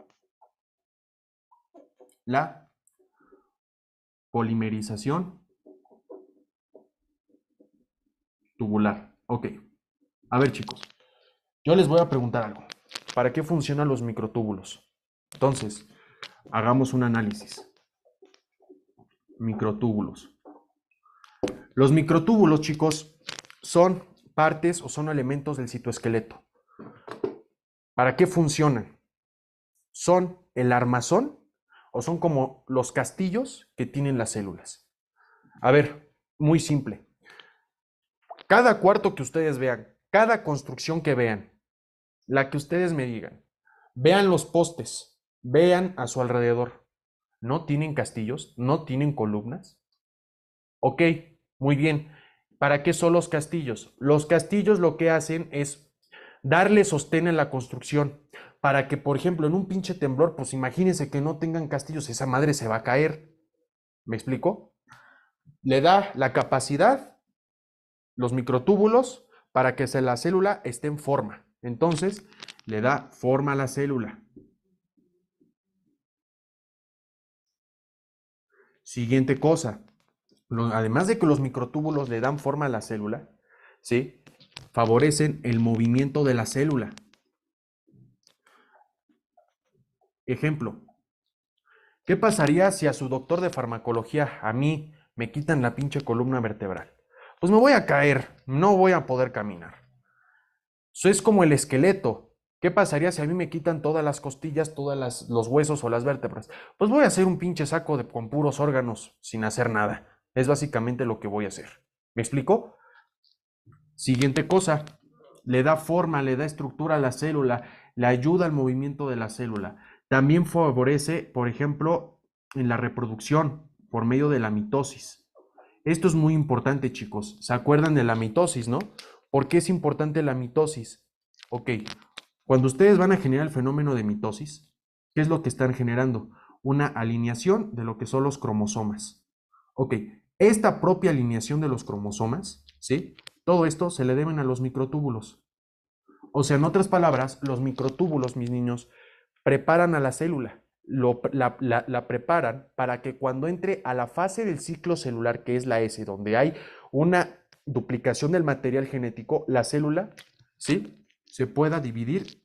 la polimerización tubular. Ok. A ver, chicos, yo les voy a preguntar algo. ¿Para qué funcionan los microtúbulos? Entonces, hagamos un análisis. Microtúbulos. Los microtúbulos, chicos, son partes o son elementos del citoesqueleto. ¿Para qué funcionan? ¿Son el armazón o son como los castillos que tienen las células? A ver, muy simple. Cada cuarto que ustedes vean, cada construcción que vean, la que ustedes me digan, vean los postes, vean a su alrededor. ¿No tienen castillos? ¿No tienen columnas? Ok, muy bien. ¿Para qué son los castillos? Los castillos lo que hacen es darle sostén a la construcción. Para que, por ejemplo, en un pinche temblor, pues imagínense que no tengan castillos, esa madre se va a caer. ¿Me explico? Le da la capacidad, los microtúbulos, para que la célula esté en forma. Entonces, le da forma a la célula. Siguiente cosa. Además de que los microtúbulos le dan forma a la célula, ¿sí? Favorecen el movimiento de la célula. Ejemplo, ¿qué pasaría si a su doctor de farmacología, a mí, me quitan la pinche columna vertebral? Pues me voy a caer, no voy a poder caminar. Eso es como el esqueleto. ¿Qué pasaría si a mí me quitan todas las costillas, los huesos o las vértebras? Pues voy a hacer un pinche saco con puros órganos sin hacer nada. Es básicamente lo que voy a hacer. ¿Me explico? Siguiente cosa, le da forma, le da estructura a la célula, le ayuda al movimiento de la célula. También favorece, por ejemplo, en la reproducción por medio de la mitosis. Esto es muy importante, chicos. ¿Se acuerdan de la mitosis, no? ¿Por qué es importante la mitosis? Ok, cuando ustedes van a generar el fenómeno de mitosis, ¿qué es lo que están generando? Una alineación de lo que son los cromosomas. Ok, esta propia alineación de los cromosomas, ¿sí? Todo esto se le deben a los microtúbulos. O sea, en otras palabras, los microtúbulos, mis niños, preparan a la célula, la preparan para que cuando entre a la fase del ciclo celular, que es la S, donde hay una duplicación del material genético, la célula, ¿sí? Se pueda dividir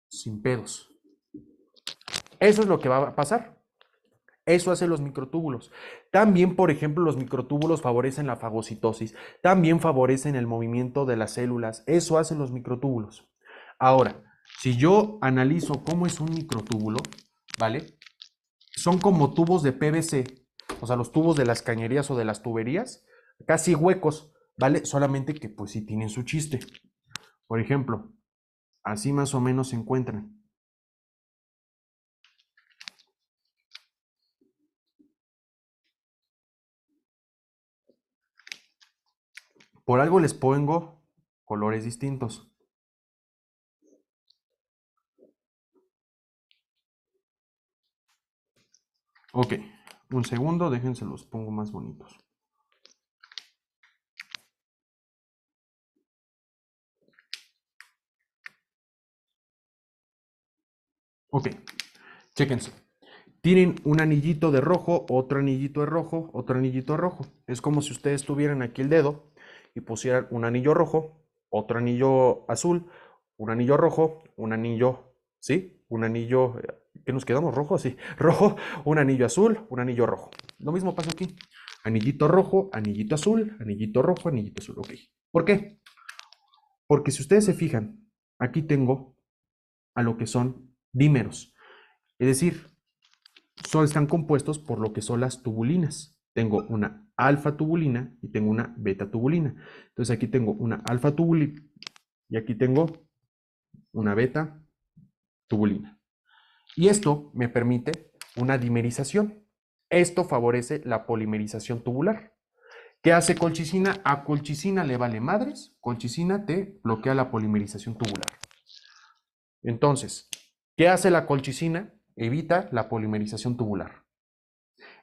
sin pedos. Eso es lo que va a pasar. Eso hacen los microtúbulos. También, por ejemplo, los microtúbulos favorecen la fagocitosis. También favorecen el movimiento de las células. Eso hacen los microtúbulos. Ahora, si yo analizo cómo es un microtúbulo, ¿vale? Son como tubos de PVC, o sea, los tubos de las cañerías o de las tuberías, casi huecos, ¿vale? Solamente que pues sí tienen su chiste. Por ejemplo, así más o menos se encuentran. Por algo les pongo colores distintos. Ok, un segundo, déjense los pongo más bonitos. Ok, chéquense. Tienen un anillito de rojo, otro anillito de rojo, otro anillito de rojo. Es como si ustedes tuvieran aquí el dedo y pusieran un anillo rojo, otro anillo azul, un anillo rojo, un anillo, ¿sí? Un anillo, ¿qué nos quedamos? ¿Rojo? Sí, rojo, un anillo azul, un anillo rojo. Lo mismo pasa aquí. Anillito rojo, anillito azul, anillito rojo, anillito azul. Ok. ¿Por qué? Porque si ustedes se fijan, aquí tengo a lo que son dímeros. Es decir, están compuestos por lo que son las tubulinas. Tengo una alfa tubulina y tengo una beta tubulina. Entonces aquí tengo una alfa tubulina y aquí tengo una beta tubulina. Y esto me permite una dimerización. Esto favorece la polimerización tubular. ¿Qué hace colchicina? A colchicina le vale madres. Colchicina te bloquea la polimerización tubular. Entonces, ¿qué hace la colchicina? Evita la polimerización tubular.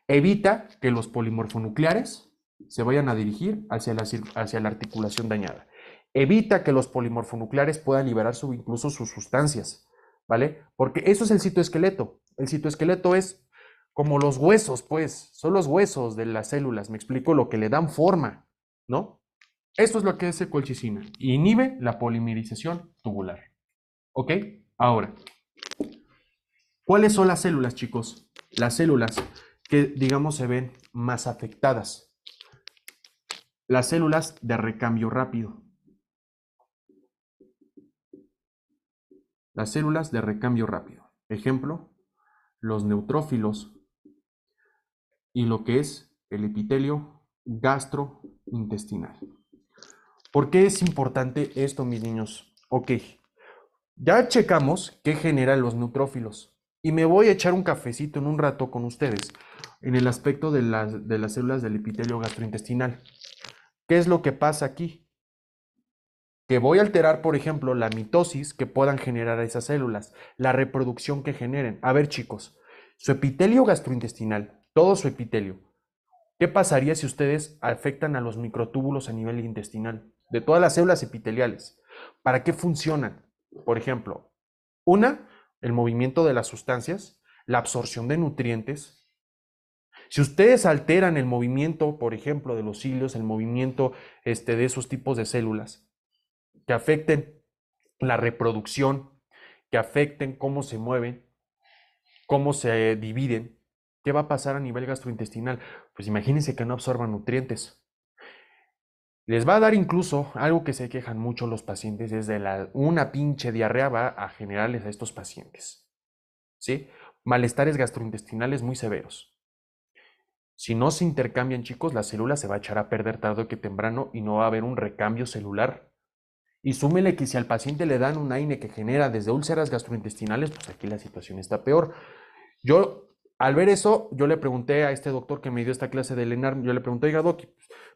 Evita que los polimorfonucleares se vayan a dirigir hacia la articulación dañada. Evita que los polimorfonucleares puedan liberar incluso sus sustancias, ¿vale? Porque eso es el citoesqueleto. El citoesqueleto es como los huesos, pues, son los huesos de las células, me explico, lo que le dan forma, ¿no? Esto es lo que hace colchicina. Inhibe la polimerización tubular. ¿Ok? Ahora, ¿cuáles son las células, chicos? Las células que, digamos, se ven más afectadas. Las células de recambio rápido. Las células de recambio rápido. Ejemplo, los neutrófilos y lo que es el epitelio gastrointestinal. ¿Por qué es importante esto, mis niños? Ok, ya checamos qué generan los neutrófilos y me voy a echar un cafecito en un rato con ustedes en el aspecto de las células del epitelio gastrointestinal. ¿Qué es lo que pasa aquí? Que voy a alterar, por ejemplo, la mitosis que puedan generar esas células, la reproducción que generen. A ver, chicos, su epitelio gastrointestinal, todo su epitelio, ¿qué pasaría si ustedes afectan a los microtúbulos a nivel intestinal? De todas las células epiteliales. ¿Para qué funcionan? Por ejemplo, una, el movimiento de las sustancias, la absorción de nutrientes. Si ustedes alteran el movimiento, por ejemplo, de los cilios, el movimiento de esos tipos de células, que afecten la reproducción, que afecten cómo se mueven, cómo se dividen, ¿qué va a pasar a nivel gastrointestinal? Pues imagínense que no absorban nutrientes. Les va a dar incluso algo que se quejan mucho los pacientes, es una pinche diarrea va a generarles a estos pacientes. ¿Sí? Malestares gastrointestinales muy severos. Si no se intercambian, chicos, la célula se va a echar a perder tarde o que temprano y no va a haber un recambio celular. Y súmele que si al paciente le dan un AINE que genera desde úlceras gastrointestinales, pues aquí la situación está peor. Yo, al ver eso, yo le pregunté a este doctor que me dio esta clase de LENAR, yo le pregunté, oiga, doc,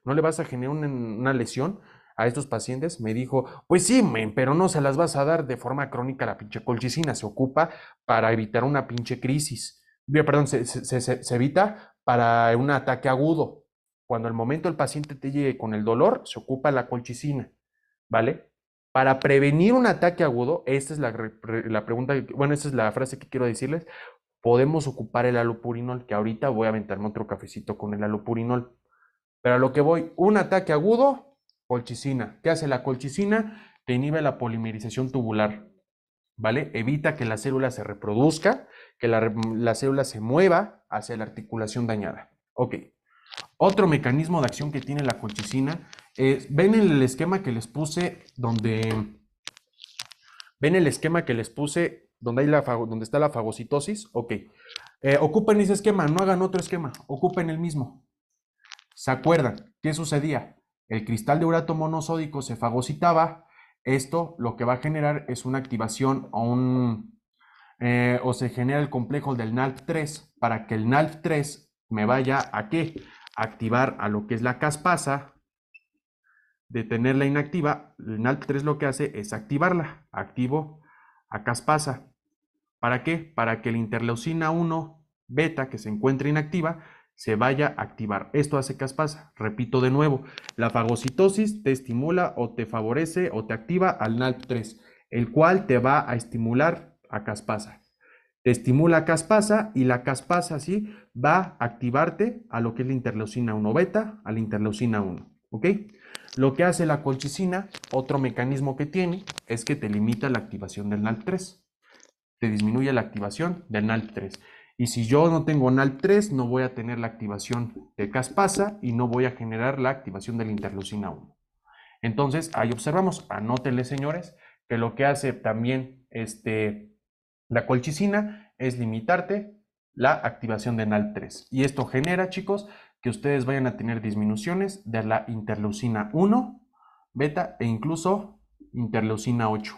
¿no le vas a generar una lesión a estos pacientes? Me dijo, pues sí, pero no se las vas a dar de forma crónica la pinche colchicina, se ocupa para evitar una pinche crisis. Perdón, se evita para un ataque agudo. Cuando al momento el paciente te llegue con el dolor, se ocupa la colchicina, ¿vale? Para prevenir un ataque agudo, esta es la pregunta, bueno, esta es la frase que quiero decirles, podemos ocupar el alopurinol, que ahorita voy a aventarme otro cafecito con el alopurinol. Pero a lo que voy, un ataque agudo, colchicina. ¿Qué hace la colchicina? Te inhibe la polimerización tubular, ¿vale? Evita que la célula se reproduzca, que la célula se mueva hacia la articulación dañada. Ok. Otro mecanismo de acción que tiene la colchicina es, ¿ven el esquema que les puse donde donde está la fagocitosis? Ok. Ocupen ese esquema, no hagan otro esquema, ocupen el mismo. ¿Se acuerdan qué sucedía? El cristal de urato monosódico se fagocitaba. Esto lo que va a generar es una activación o se genera el complejo del NALF3 para que el NALF3 me vaya a ¿qué? Activar a lo que es la caspasa, de tenerla inactiva. El NALF3 lo que hace es activarla. Activo a caspasa. ¿Para qué? Para que la interleucina 1 beta que se encuentra inactiva se vaya a activar. Esto hace caspasa. Repito de nuevo, la fagocitosis te estimula o te favorece o te activa al NALF3, el cual te va a estimular a caspasa. Te estimula caspasa y la caspasa sí va a activarte a lo que es la interleucina 1 beta, a la interleucina 1. ¿Ok? Lo que hace la colchicina, otro mecanismo que tiene, es que te limita la activación del NALF3. Te disminuye la activación del NALF3. Y si yo no tengo NALF3, no voy a tener la activación de caspasa y no voy a generar la activación de la interleucina 1. Entonces, ahí observamos, anótenle señores, que lo que hace también la colchicina es limitarte la activación de NALF3. Y esto genera, chicos, que ustedes vayan a tener disminuciones de la interleucina 1, beta e incluso interleucina 8.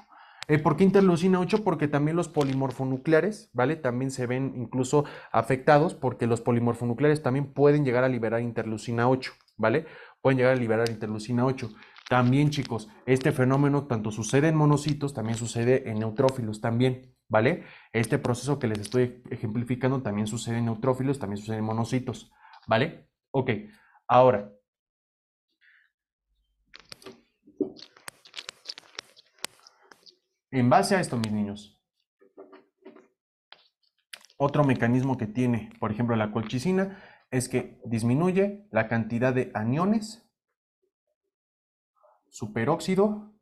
¿Por qué interleucina 8? Porque también los polimorfonucleares, ¿vale? También se ven incluso afectados porque los polimorfonucleares también pueden llegar a liberar interleucina 8, ¿vale? Pueden llegar a liberar interleucina 8. También, chicos, este fenómeno tanto sucede en monocitos, también sucede en neutrófilos también, ¿vale? Este proceso que les estoy ejemplificando también sucede en neutrófilos, también sucede en monocitos, ¿vale? Ok, ahora, en base a esto, mis niños, otro mecanismo que tiene, por ejemplo, la colchicina, es que disminuye la cantidad de aniones superóxido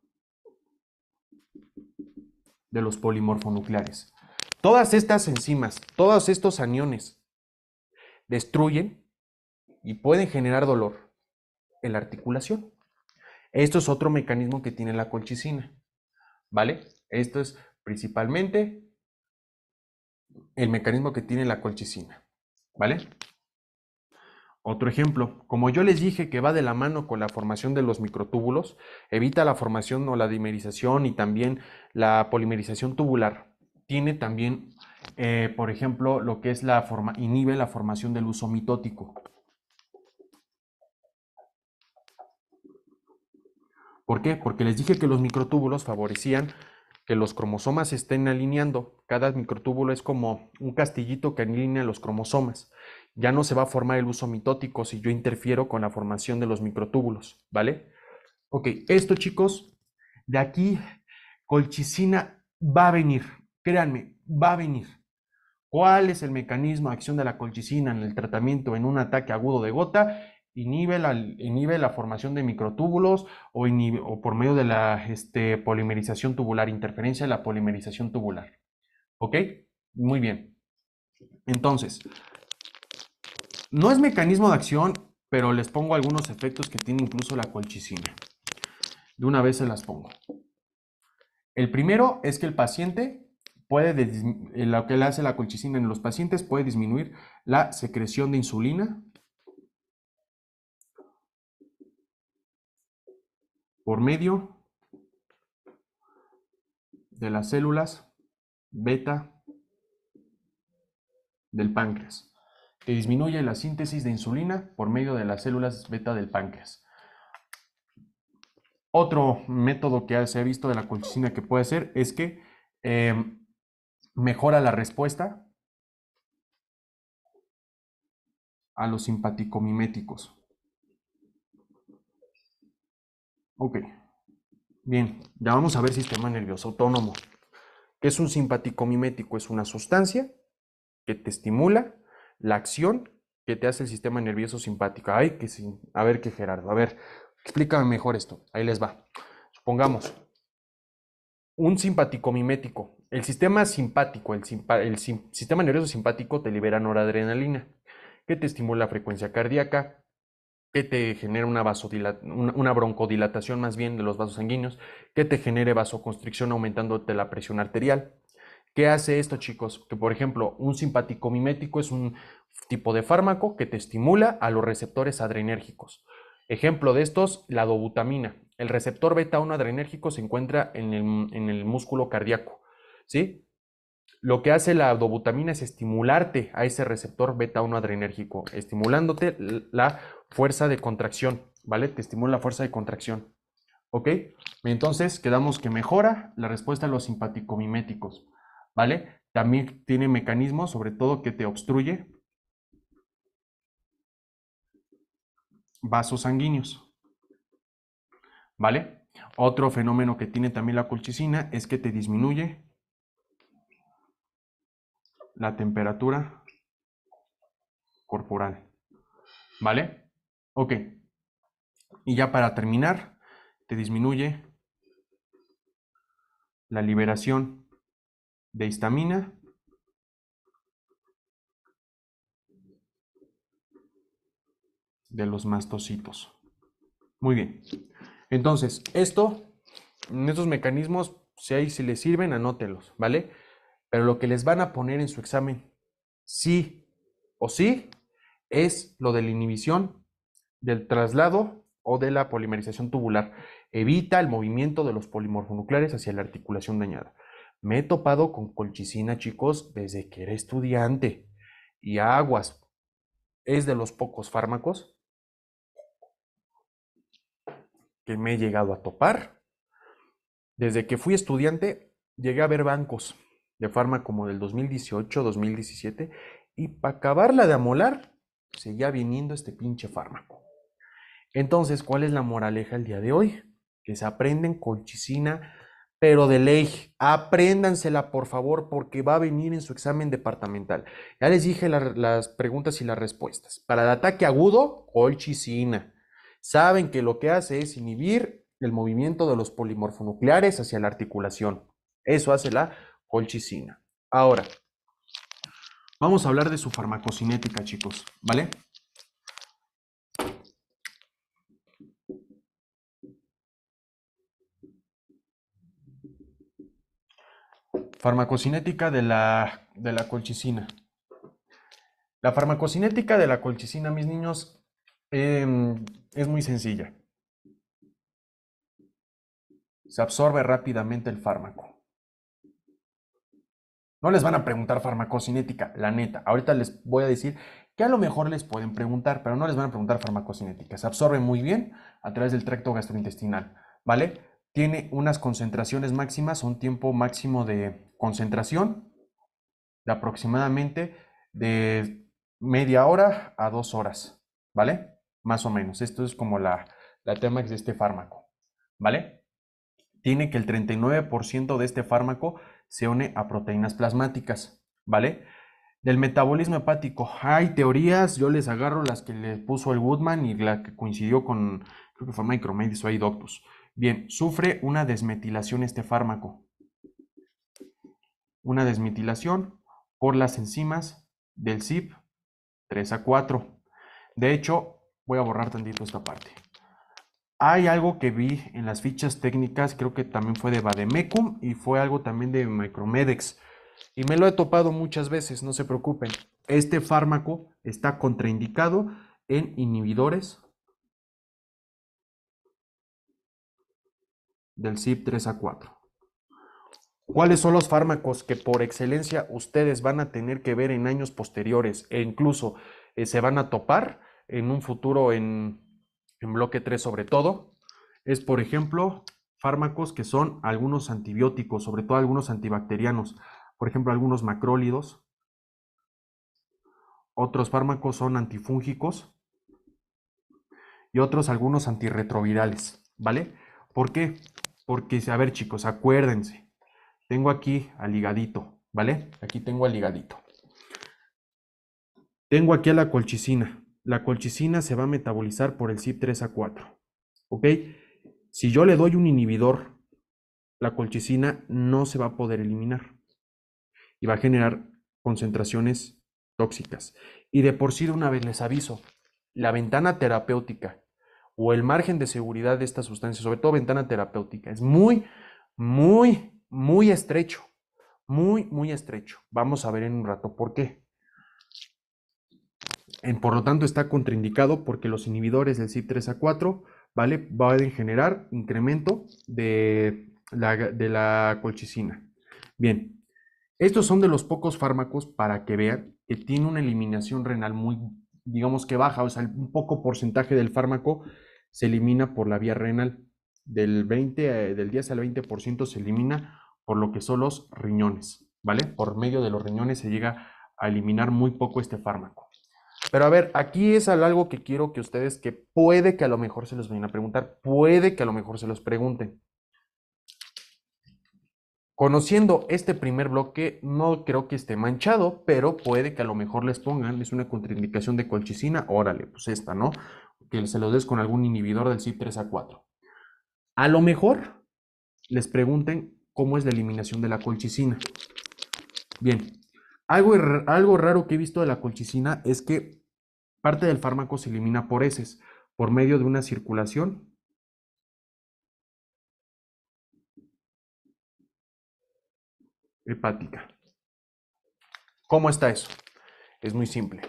de los polimorfonucleares. Todas estas enzimas, todos estos aniones destruyen y pueden generar dolor en la articulación. Esto es otro mecanismo que tiene la colchicina, ¿vale? Esto es principalmente el mecanismo que tiene la colchicina, ¿vale? Otro ejemplo, como yo les dije que va de la mano con la formación de los microtúbulos, evita la formación o la dimerización y también la polimerización tubular. Tiene también, por ejemplo, lo que es inhibe la formación del uso mitótico. ¿Por qué? Porque les dije que los microtúbulos favorecían que los cromosomas se estén alineando. Cada microtúbulo es como un castillito que alinea los cromosomas. Ya no se va a formar el uso mitótico si yo interfiero con la formación de los microtúbulos, ¿vale? Ok, esto chicos, de aquí colchicina va a venir, créanme, va a venir. ¿Cuál es el mecanismo de acción de la colchicina en el tratamiento en un ataque agudo de gota? Inhibe la formación de microtúbulos o por medio de la polimerización tubular, interferencia de la polimerización tubular. ¿Ok? Muy bien. Entonces, no es mecanismo de acción, pero les pongo algunos efectos que tiene incluso la colchicina. De una vez se las pongo. El primero es que el paciente lo que le hace la colchicina en los pacientes puede disminuir la secreción de insulina por medio de las células beta del páncreas, que disminuye la síntesis de insulina por medio de las células beta del páncreas. Otro método que se ha visto de la colchicina que puede hacer es que mejora la respuesta a los simpaticomiméticos. Ok, bien, ya vamos a ver sistema nervioso autónomo. ¿Qué es un simpaticomimético? Es una sustancia que te estimula la acción que te hace el sistema nervioso simpático. Ay, que sí. A ver, que Gerardo, a ver, explícame mejor esto. Ahí les va. Supongamos, un simpaticomimético. El sistema simpático, sistema nervioso simpático te libera noradrenalina, que te estimula la frecuencia cardíaca, que te genera una broncodilatación más bien de los vasos sanguíneos, que te genere vasoconstricción aumentándote la presión arterial. ¿Qué hace esto, chicos? Que, por ejemplo, un simpático mimético es un tipo de fármaco que te estimula a los receptores adrenérgicos. Ejemplo de estos, la dobutamina. El receptor beta-1 adrenérgico se encuentra en el músculo cardíaco, ¿sí? Lo que hace la dobutamina es estimularte a ese receptor beta-1 adrenérgico, estimulándote la fuerza de contracción, ¿vale? Te estimula la fuerza de contracción, ¿ok? Entonces, quedamos que mejora la respuesta a los simpaticomiméticos, ¿vale? También tiene mecanismos, sobre todo, que te obstruye vasos sanguíneos, ¿vale? Otro fenómeno que tiene también la colchicina es que te disminuye la temperatura corporal, ¿vale? Ok, y ya para terminar, te disminuye la liberación de histamina de los mastocitos. Muy bien. Entonces, estos mecanismos, si les sirven, anótenlos, ¿vale? Pero lo que les van a poner en su examen, sí o sí, es lo de la inhibición del traslado o de la polimerización tubular. Evita el movimiento de los polimorfonucleares hacia la articulación dañada. Me he topado con colchicina, chicos, desde que era estudiante. Y aguas, es de los pocos fármacos que me he llegado a topar. Desde que fui estudiante, llegué a ver bancos de fármaco como del 2018, 2017, y para acabarla de amolar, seguía viniendo este pinche fármaco. Entonces, ¿cuál es la moraleja el día de hoy? Que se aprenden colchicina, pero de ley. Apréndansela, por favor, porque va a venir en su examen departamental. Ya les dije las preguntas y las respuestas. Para el ataque agudo, colchicina. Saben que lo que hace es inhibir el movimiento de los polimorfonucleares hacia la articulación. Eso hace la colchicina. Ahora, vamos a hablar de su farmacocinética, chicos, ¿vale? Farmacocinética de la colchicina. La farmacocinética de la colchicina, mis niños, es muy sencilla. Se absorbe rápidamente el fármaco. No les van a preguntar farmacocinética, la neta. Ahorita les voy a decir que a lo mejor les pueden preguntar, pero no les van a preguntar farmacocinética. Se absorbe muy bien a través del tracto gastrointestinal, ¿vale? Tiene unas concentraciones máximas, un tiempo máximo de concentración de aproximadamente de media hora a 2 horas, ¿vale? Más o menos. Esto es como la Temax de este fármaco, ¿vale? Tiene que el 39% de este fármaco se une a proteínas plasmáticas, ¿vale? Del metabolismo hepático, hay teorías, yo les agarro las que le puso el Woodman y la que coincidió con, creo que fue Micromedis o iDoctus. Bien, sufre una desmetilación este fármaco. Una desmetilación por las enzimas del CYP3A4. De hecho, voy a borrar tantito esta parte. Hay algo que vi en las fichas técnicas, creo que también fue de Vademecum y fue algo también de Micromedex. Y me lo he topado muchas veces, no se preocupen. Este fármaco está contraindicado en inhibidores del CYP3A4. ¿Cuáles son los fármacos que por excelencia ustedes van a tener que ver en años posteriores e incluso se van a topar en un futuro en bloque 3 sobre todo? Es, por ejemplo, fármacos que son algunos antibióticos, sobre todo algunos antibacterianos, por ejemplo, algunos macrólidos, otros fármacos son antifúngicos y otros algunos antirretrovirales, ¿vale? ¿Por qué? Porque, a ver chicos, acuérdense, tengo aquí al higadito, ¿vale? Aquí tengo al higadito. Tengo aquí a la colchicina. La colchicina se va a metabolizar por el CYP3A4, ¿ok? Si yo le doy un inhibidor, la colchicina no se va a poder eliminar y va a generar concentraciones tóxicas. Y de por sí, de una vez les aviso, la ventana terapéutica o el margen de seguridad de esta sustancia, sobre todo ventana terapéutica, es muy estrecho. Muy estrecho. Vamos a ver en un rato por qué. Por lo tanto, está contraindicado porque los inhibidores del CYP3A4, ¿vale? Pueden generar incremento de la colchicina. Bien, estos son de los pocos fármacos para que vean que tiene una eliminación renal muy, digamos que baja, o sea, un poco porcentaje del fármaco se elimina por la vía renal. Del 10 al 20% se elimina por lo que son los riñones, ¿vale? Por medio de los riñones se llega a eliminar muy poco este fármaco. Pero a ver, aquí es algo que quiero que ustedes, que puede que a lo mejor se los vayan a preguntar, puede que a lo mejor se los pregunten. Conociendo este primer bloque, no creo que esté manchado, pero puede que a lo mejor les pongan, es una contraindicación de colchicina, órale, pues esta, ¿no? Que se los des con algún inhibidor del CYP3A4. A lo mejor les pregunten cómo es la eliminación de la colchicina. Bien, algo raro que he visto de la colchicina es que parte del fármaco se elimina por heces, por medio de una circulación hepática. ¿Cómo está eso? Es muy simple.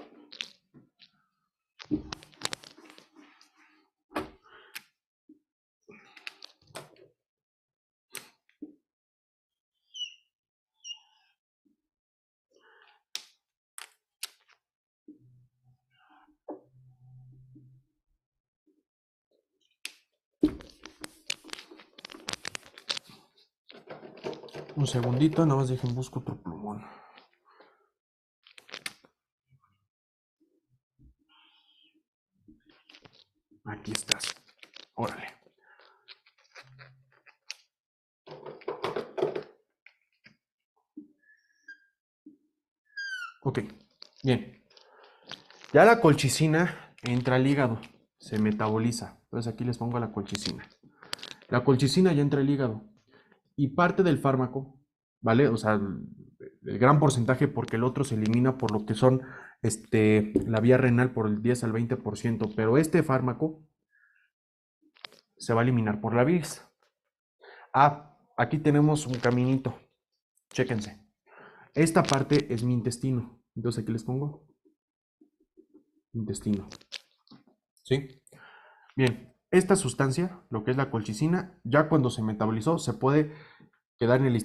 Un segundito, nada más dejen busco otro plumón. Aquí estás. Órale. Ok, bien. Ya la colchicina entra al hígado, se metaboliza. Entonces aquí les pongo la colchicina. La colchicina ya entra al hígado y parte del fármaco, ¿vale? O sea, el gran porcentaje porque el otro se elimina por lo que son la vía renal por el 10 al 20%, pero este fármaco se va a eliminar por la bilis. Ah, aquí tenemos un caminito. Chéquense. Esta parte es mi intestino. Entonces aquí les pongo intestino. ¿Sí? Bien, esta sustancia, lo que es la colchicina, ya cuando se metabolizó, se puede quedar en el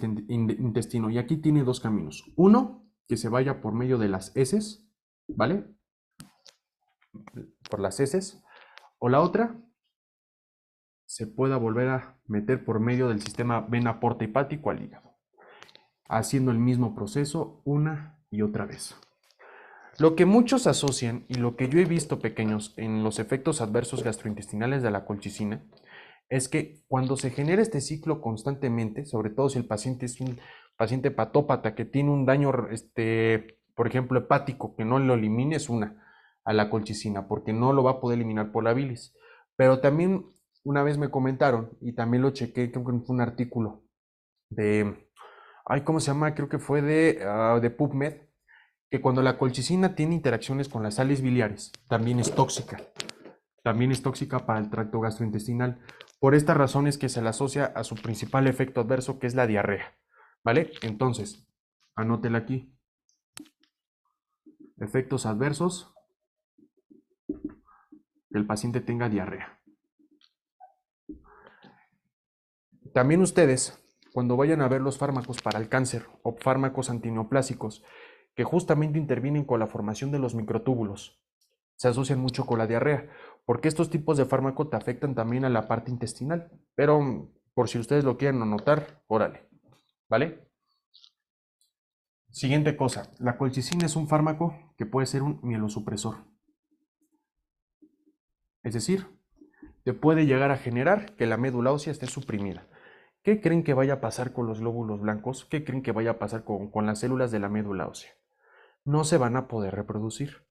intestino. Y aquí tiene dos caminos. Uno, que se vaya por medio de las heces, ¿vale? Por las heces. O la otra, se pueda volver a meter por medio del sistema vena porta hepático al hígado, haciendo el mismo proceso una y otra vez. Lo que muchos asocian y lo que yo he visto pequeños en los efectos adversos gastrointestinales de la colchicina es que cuando se genera este ciclo constantemente, sobre todo si el paciente es un paciente hepatópata que tiene un daño, por ejemplo, hepático, que no lo elimine es a la colchicina, porque no lo va a poder eliminar por la bilis. Pero también una vez me comentaron, y también lo chequé, creo que fue un artículo de, ay, ¿cómo se llama? Creo que fue de PubMed, que cuando la colchicina tiene interacciones con las sales biliares, también es tóxica. También es tóxica para el tracto gastrointestinal. Por esta razón es que se le asocia a su principal efecto adverso, que es la diarrea. ¿Vale? Entonces, anótela aquí. Efectos adversos, que el paciente tenga diarrea. También ustedes, cuando vayan a ver los fármacos para el cáncer o fármacos antineoplásicos, que justamente intervienen con la formación de los microtúbulos, se asocian mucho con la diarrea, porque estos tipos de fármaco te afectan también a la parte intestinal. Pero por si ustedes lo quieren anotar, órale, ¿vale? Siguiente cosa, la colchicina es un fármaco que puede ser un mielosupresor. Es decir, te puede llegar a generar que la médula ósea esté suprimida. ¿Qué creen que vaya a pasar con los glóbulos blancos? ¿Qué creen que vaya a pasar con las células de la médula ósea? No se van a poder reproducir.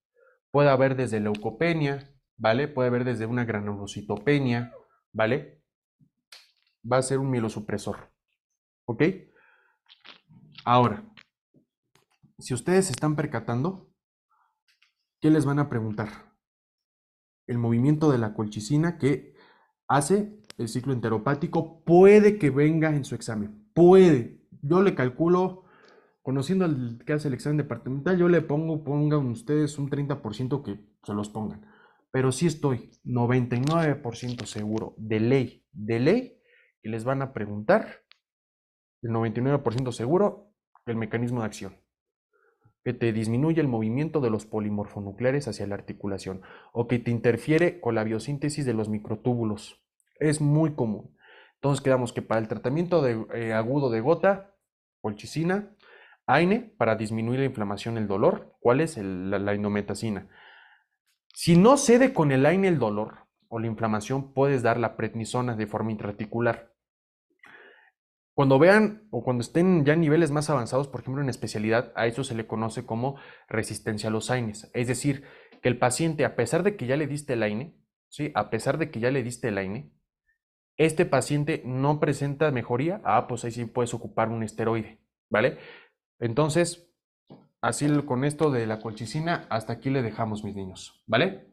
Puede haber desde leucopenia, ¿vale? Puede haber desde una granulocitopenia, ¿vale? Va a ser un mielosupresor, ¿ok? Ahora, si ustedes se están percatando, ¿qué les van a preguntar? El movimiento de la colchicina que hace el ciclo enteropático puede que venga en su examen. Puede. Yo le calculo, conociendo al que hace el examen departamental, yo le pongan ustedes un 30% que se los pongan. Pero sí estoy 99% seguro, de ley, que les van a preguntar, el 99% seguro, el mecanismo de acción, que te disminuye el movimiento de los polimorfonucleares hacia la articulación o que te interfiere con la biosíntesis de los microtúbulos. Es muy común. Entonces quedamos que para el tratamiento agudo de gota, colchicina, AINE para disminuir la inflamación, el dolor. ¿Cuál es? La indometacina. Si no cede con el AINE el dolor o la inflamación, puedes dar la prednisona de forma intraarticular. Cuando vean o cuando estén ya en niveles más avanzados, por ejemplo en especialidad, a eso se le conoce como resistencia a los AINES. Es decir, que el paciente, a pesar de que ya le diste el AINE, ¿sí? A pesar de que ya le diste el AINE, este paciente no presenta mejoría, pues ahí sí puedes ocupar un esteroide, ¿vale? Entonces, así con esto de la colchicina, hasta aquí le dejamos, mis niños, ¿vale?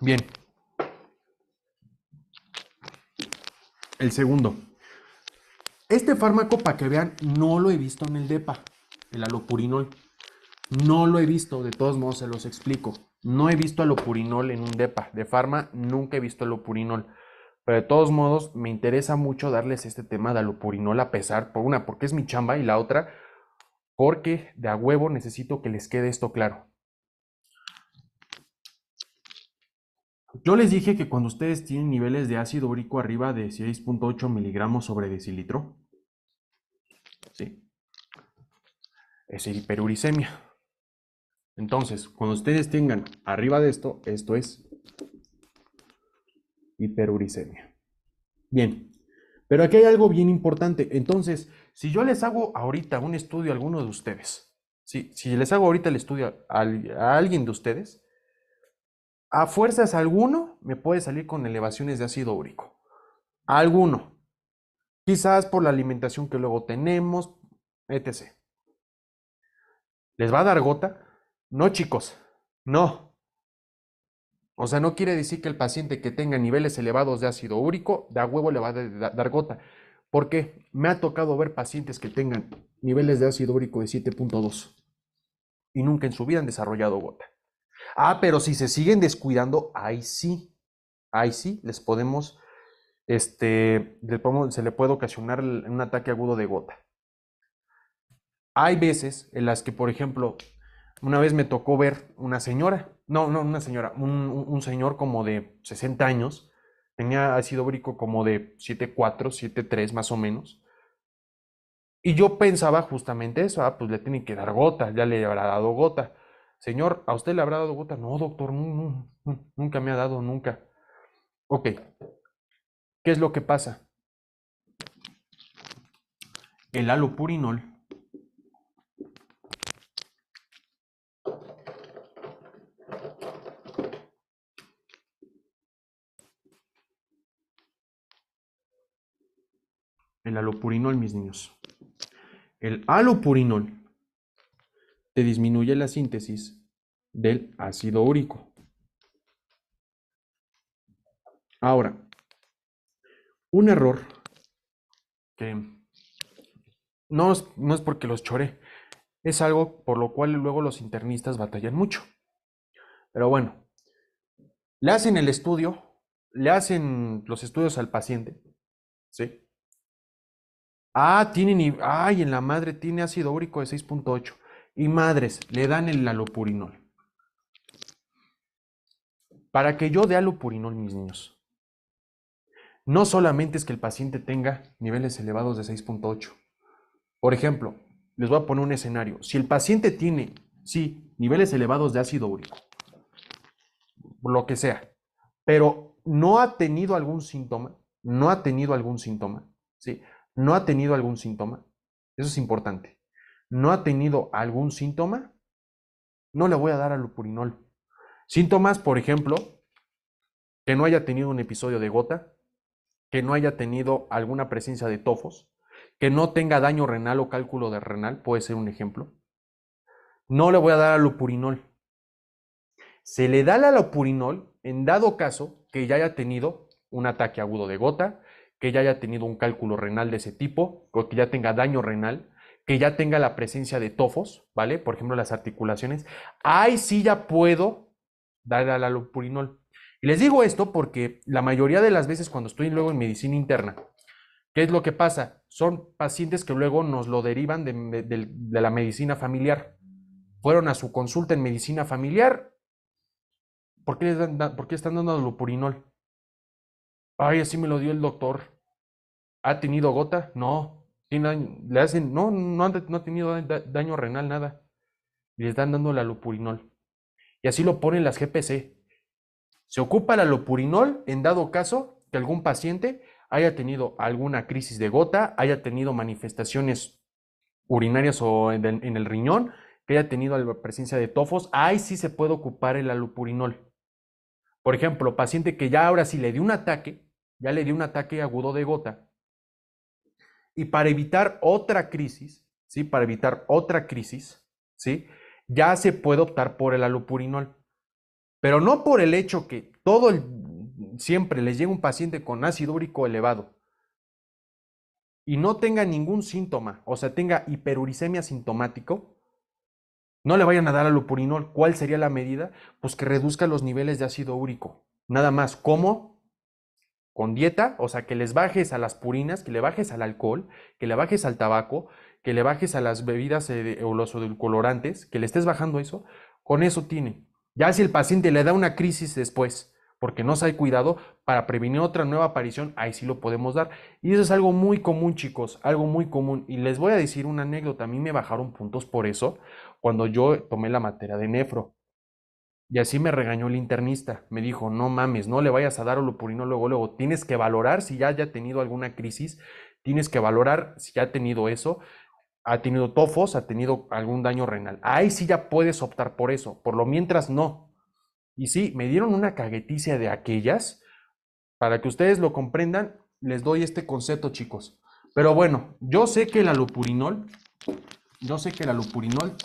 Bien, el segundo. Este fármaco, para que vean, no lo he visto en el DEPA, el alopurinol. No lo he visto, de todos modos se los explico. No he visto alopurinol en un DEPA. De Pharma nunca he visto alopurinol. Pero de todos modos me interesa mucho darles este tema de alopurinol a pesar, por una, porque es mi chamba y la otra, porque de a huevo necesito que les quede esto claro. Yo les dije que cuando ustedes tienen niveles de ácido úrico arriba de 6.8 miligramos sobre decilitro, ¿sí? Es hiperuricemia. Entonces, cuando ustedes tengan arriba de esto, esto es hiperuricemia. Bien, pero aquí hay algo bien importante. Entonces, si yo les hago ahorita un estudio a alguno de ustedes, si les hago ahorita el estudio a alguien de ustedes, a fuerzas alguno me puede salir con elevaciones de ácido úrico. Alguno. Quizás por la alimentación que luego tenemos, etc. ¿Les va a dar gota? No, chicos, no. O sea, no quiere decir que el paciente que tenga niveles elevados de ácido úrico, de a huevo le va a dar gota. Porque me ha tocado ver pacientes que tengan niveles de ácido úrico de 7.2 y nunca en su vida han desarrollado gota. Pero si se siguen descuidando, ahí sí les podemos, se le puede ocasionar un ataque agudo de gota. Hay veces en las que, por ejemplo, una vez me tocó ver una señora, no una señora, un señor como de 60 años, tenía ácido úrico como de 7.4, 7.3 más o menos, y yo pensaba justamente eso, pues le tienen que dar gota, ya le habrá dado gota. Señor, ¿a usted le habrá dado gota? No, doctor, nunca me ha dado, nunca. Ok, ¿qué es lo que pasa? El alopurinol mis niños. El alopurinol te disminuye la síntesis del ácido úrico. Ahora, un error que no es porque los chore, es algo por lo cual luego los internistas batallan mucho. Pero bueno, le hacen el estudio, le hacen los estudios al paciente, ¿sí? En la madre tiene ácido úrico de 6.8 y madres, le dan el alopurinol. Para que yo dé alopurinol, mis niños, no solamente es que el paciente tenga niveles elevados de 6.8. Por ejemplo, les voy a poner un escenario. Si el paciente tiene, sí, niveles elevados de ácido úrico, lo que sea, pero no ha tenido algún síntoma, no ha tenido algún síntoma, ¿sí? No ha tenido algún síntoma, eso es importante. No ha tenido algún síntoma, no le voy a dar allopurinol. Síntomas, por ejemplo, que no haya tenido un episodio de gota, que no haya tenido alguna presencia de tofos, que no tenga daño renal o cálculo de renal, puede ser un ejemplo. No le voy a dar allopurinol. Se le da el allopurinol en dado caso que ya haya tenido un ataque agudo de gota, que ya haya tenido un cálculo renal de ese tipo, o que ya tenga daño renal, que ya tenga la presencia de tofos, ¿vale? Por ejemplo, las articulaciones. Ahí sí ya puedo dar al allopurinol. Y les digo esto porque la mayoría de las veces cuando estoy luego en medicina interna, ¿qué es lo que pasa? Son pacientes que luego nos lo derivan de la medicina familiar. Fueron a su consulta en medicina familiar. ¿Por qué están dando allopurinol? Ay, así me lo dio el doctor. ¿Ha tenido gota? No. Le hacen, no, no ha tenido daño renal, nada. Y le están dando el allopurinol. Y así lo ponen las GPC. Se ocupa el allopurinol en dado caso que algún paciente haya tenido alguna crisis de gota, haya tenido manifestaciones urinarias o en el riñón, que haya tenido la presencia de tofos. Ahí sí se puede ocupar el allopurinol. Por ejemplo, paciente que ya ahora sí le dio un ataque, ya le dio un ataque agudo de gota, y para evitar otra crisis, ¿sí? Para evitar otra crisis, ¿sí? Ya se puede optar por el allopurinol. Pero no por el hecho que siempre les llega un paciente con ácido úrico elevado y no tenga ningún síntoma, o sea, tenga hiperuricemia sintomático, no le vayan a dar allopurinol. ¿Cuál sería la medida? Pues que reduzca los niveles de ácido úrico. Nada más. ¿Cómo? Con dieta, o sea, que les bajes a las purinas, que le bajes al alcohol, que le bajes al tabaco, que le bajes a las bebidas o los edulcorantes, que le estés bajando eso, con eso tiene. Ya si el paciente le da una crisis después, porque no se ha cuidado, para prevenir otra nueva aparición, ahí sí lo podemos dar. Y eso es algo muy común, chicos, algo muy común. Y les voy a decir una anécdota, a mí me bajaron puntos por eso cuando yo tomé la materia de nefro. Y así me regañó el internista. Me dijo, no mames, no le vayas a dar olopurino luego, luego. Tienes que valorar si ya haya tenido alguna crisis. Tienes que valorar si ya ha tenido eso. Ha tenido tofos, ha tenido algún daño renal. Ahí sí ya puedes optar por eso. Por lo mientras no. Y sí, me dieron una cagueticia de aquellas. Para que ustedes lo comprendan, les doy este concepto, chicos. Pero bueno, yo sé que el alopurinol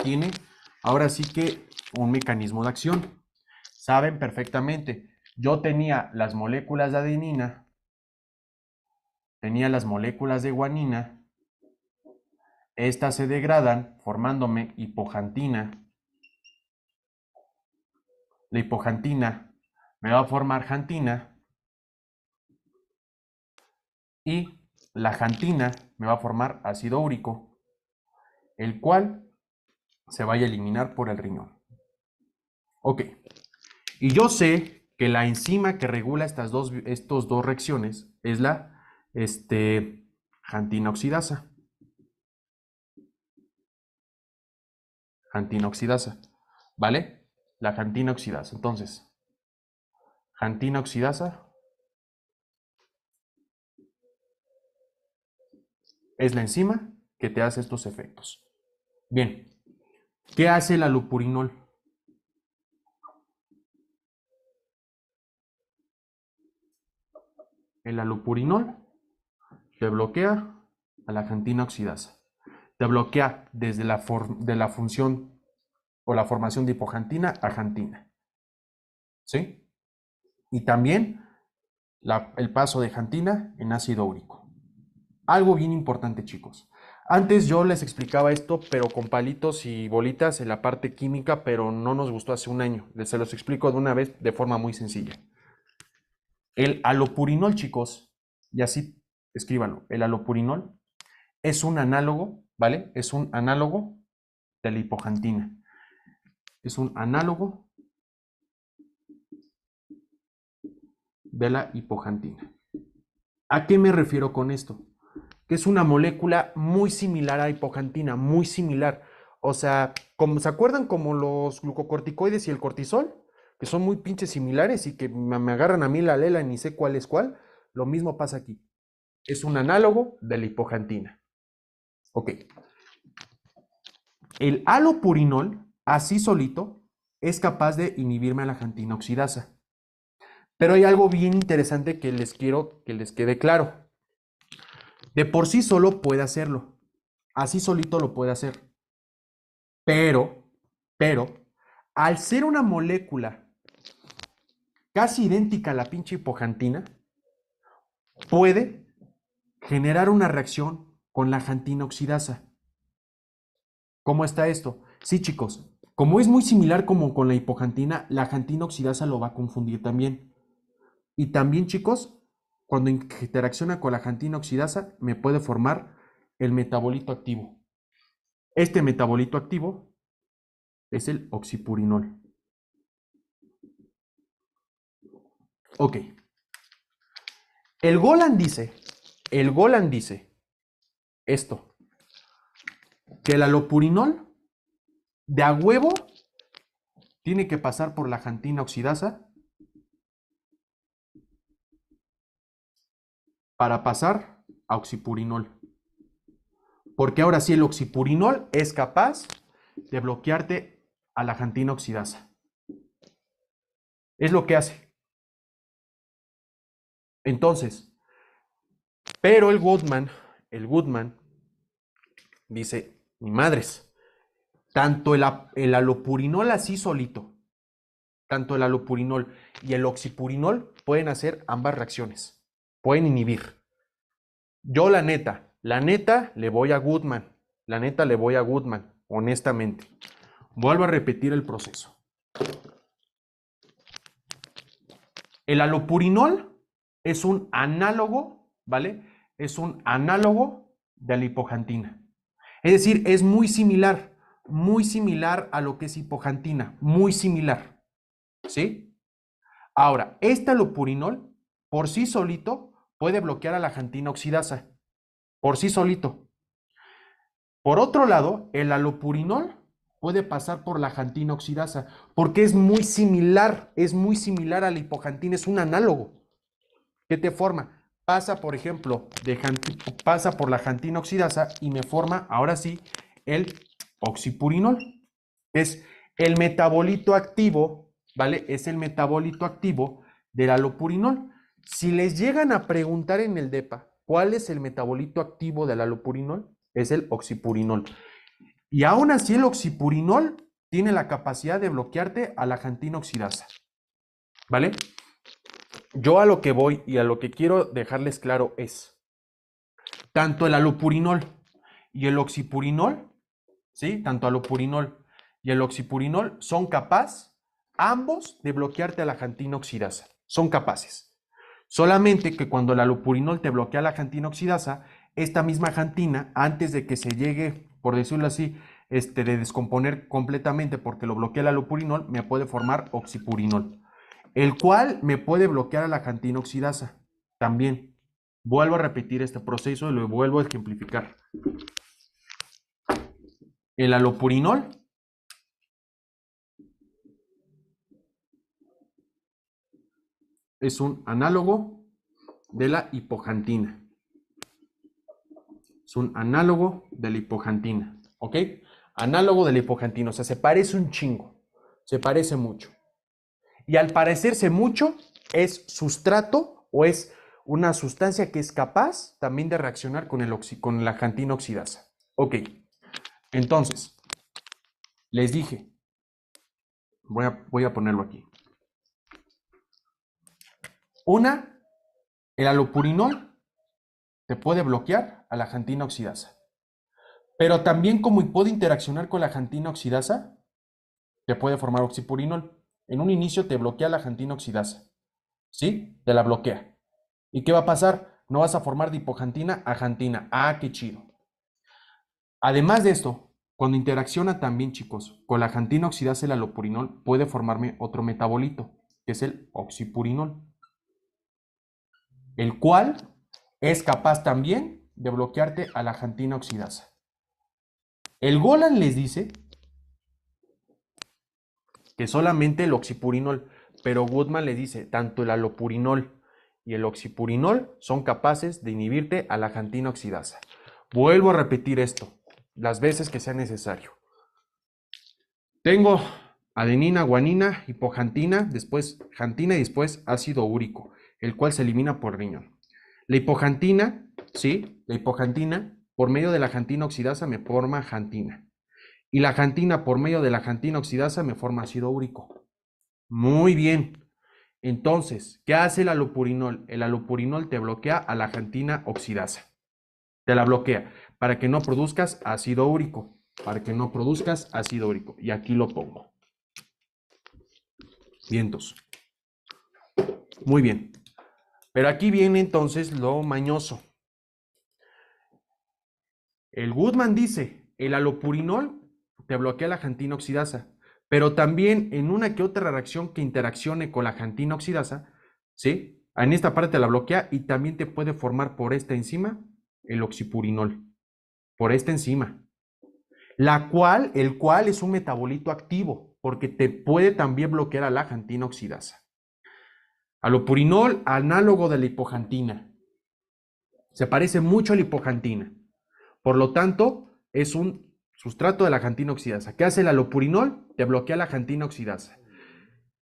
tiene ahora sí que un mecanismo de acción. Saben perfectamente. Yo tenía las moléculas de adenina, tenía las moléculas de guanina, estas se degradan formándome hipoxantina. La hipoxantina me va a formar xantina y la xantina me va a formar ácido úrico, el cual se vaya a eliminar por el riñón. Ok, y yo sé que la enzima que regula estas dos reacciones es la xantina oxidasa. Xantina oxidasa, ¿vale? La xantina oxidasa. Entonces, xantina oxidasa es la enzima que te hace estos efectos. Bien, ¿qué hace el allopurinol? El allopurinol te bloquea a la xantina oxidasa. Te bloquea desde de la función o la formación de hipoxantina a xantina. ¿Sí? Y también el paso de xantina en ácido úrico. Algo bien importante, chicos. Antes yo les explicaba esto, pero con palitos y bolitas en la parte química, pero no nos gustó hace un año. Se los explico de una vez de forma muy sencilla. El alopurinol, chicos, y así escríbanlo, el alopurinol es un análogo, ¿vale? Es un análogo de la hipoxantina. Es un análogo de la hipoxantina. ¿A qué me refiero con esto? que es una molécula muy similar a hipoxantina, muy similar. O sea, como, ¿se acuerdan como los glucocorticoides y el cortisol? Que son muy pinches similares y que me agarran a mí la lela y ni sé cuál es cuál. Lo mismo pasa aquí. Es un análogo de la hipoxantina. Ok. El alopurinol, así solito, es capaz de inhibirme a la xantina oxidasa. Pero hay algo bien interesante que les quiero que les quede claro. De por sí solo puede hacerlo. Así solito lo puede hacer. Pero, al ser una molécula casi idéntica a la pinche hipoxantina, puede generar una reacción con la xantina oxidasa. ¿Cómo está esto? Sí, chicos, como es muy similar como con la xantina oxidasa lo va a confundir también. Y también, chicos, cuando interacciona con la xantina oxidasa, me puede formar el metabolito activo. Este metabolito activo es el oxipurinol. Ok. El Golan dice esto, que el alopurinol de a huevo tiene que pasar por la xantina oxidasa para pasar a oxipurinol. Porque ahora sí el oxipurinol es capaz de bloquearte a la xantina oxidasa. Es lo que hace. Entonces, pero el Goodman dice, ni madres, tanto el alopurinol así solito, tanto el alopurinol y el oxipurinol pueden hacer ambas reacciones, pueden inhibir. Yo la neta le voy a Goodman, la neta le voy a Goodman, honestamente. Vuelvo a repetir el proceso. El alopurinol es un análogo, ¿vale? Es un análogo de la hipoxantina. Es decir, es muy similar a lo que es hipoxantina, muy similar, ¿sí? Ahora, este alopurinol por sí solito puede bloquear a la xantina oxidasa, por sí solito. Por otro lado, el alopurinol puede pasar por la xantina oxidasa, porque es muy similar a la hipoxantina, es un análogo. ¿Qué te forma? Pasa, por ejemplo, pasa por la xantina oxidasa y me forma, ahora sí, el oxipurinol. Es el metabolito activo, ¿vale? Es el metabolito activo del alopurinol. Si les llegan a preguntar en el DEPA cuál es el metabolito activo del alopurinol, es el oxipurinol. Y aún así el oxipurinol tiene la capacidad de bloquearte a la xantina oxidasa, ¿vale? Yo a lo que voy y a lo que quiero dejarles claro es, tanto el alopurinol y el oxipurinol, ¿sí? Tanto alopurinol y el oxipurinol son capaces, ambos, de bloquearte a la xantina oxidasa. Son capaces. Solamente que cuando el alopurinol te bloquea la xantina oxidasa, esta misma xantina, antes de que se llegue, por decirlo así, de descomponer completamente porque lo bloquea el alopurinol, me puede formar oxipurinol, el cual me puede bloquear a la xantina oxidasa también. Vuelvo a repetir este proceso y lo vuelvo a ejemplificar. El alopurinol es un análogo de la hipoxantina. Es un análogo de la hipoxantina, ¿ok? Análogo de la hipoxantina, o sea, se parece un chingo, se parece mucho. Y al parecerse mucho, es sustrato o es una sustancia que es capaz también de reaccionar con la xantina oxidasa. Ok, entonces, les dije, voy a ponerlo aquí. Una, el alopurinol te puede bloquear a la xantina oxidasa. Pero también como puede interaccionar con la xantina oxidasa, te puede formar oxipurinol. En un inicio te bloquea la xantina oxidasa, ¿sí? Te la bloquea. ¿Y qué va a pasar? No vas a formar de hipoxantina a xantina. Ah, qué chido. Además de esto, cuando interacciona también, chicos, con la xantina oxidasa, el alopurinol puede formarme otro metabolito, que es el oxipurinol, el cual es capaz también de bloquearte a la xantina oxidasa. El Golan les dice que solamente el oxipurinol, pero Goodman les dice tanto el alopurinol y el oxipurinol son capaces de inhibirte a la xantina oxidasa. Vuelvo a repetir esto las veces que sea necesario. Tengo adenina, guanina, hipoxantina, después xantina y después ácido úrico, el cual se elimina por riñón. La hipoxantina, ¿sí? La hipoxantina, por medio de la xantina oxidasa me forma xantina. Y la xantina, por medio de la xantina oxidasa, me forma ácido úrico. Muy bien. Entonces, ¿qué hace el alopurinol? El alopurinol te bloquea a la xantina oxidasa. Te la bloquea para que no produzcas ácido úrico. Para que no produzcas ácido úrico. Y aquí lo pongo. Vientos. Muy bien. Pero aquí viene entonces lo mañoso. El Goodman dice, el alopurinol te bloquea la xantina oxidasa, pero también en una que otra reacción que interaccione con la xantina oxidasa, ¿sí? En esta parte te la bloquea y también te puede formar por esta enzima el oxipurinol, por esta enzima, el cual es un metabolito activo, porque te puede también bloquear a la xantina oxidasa. Alopurinol, análogo de la hipoxantina. Se parece mucho a la hipoxantina. Por lo tanto, es un sustrato de la xantina oxidasa. ¿Qué hace el alopurinol? Te bloquea la xantina oxidasa.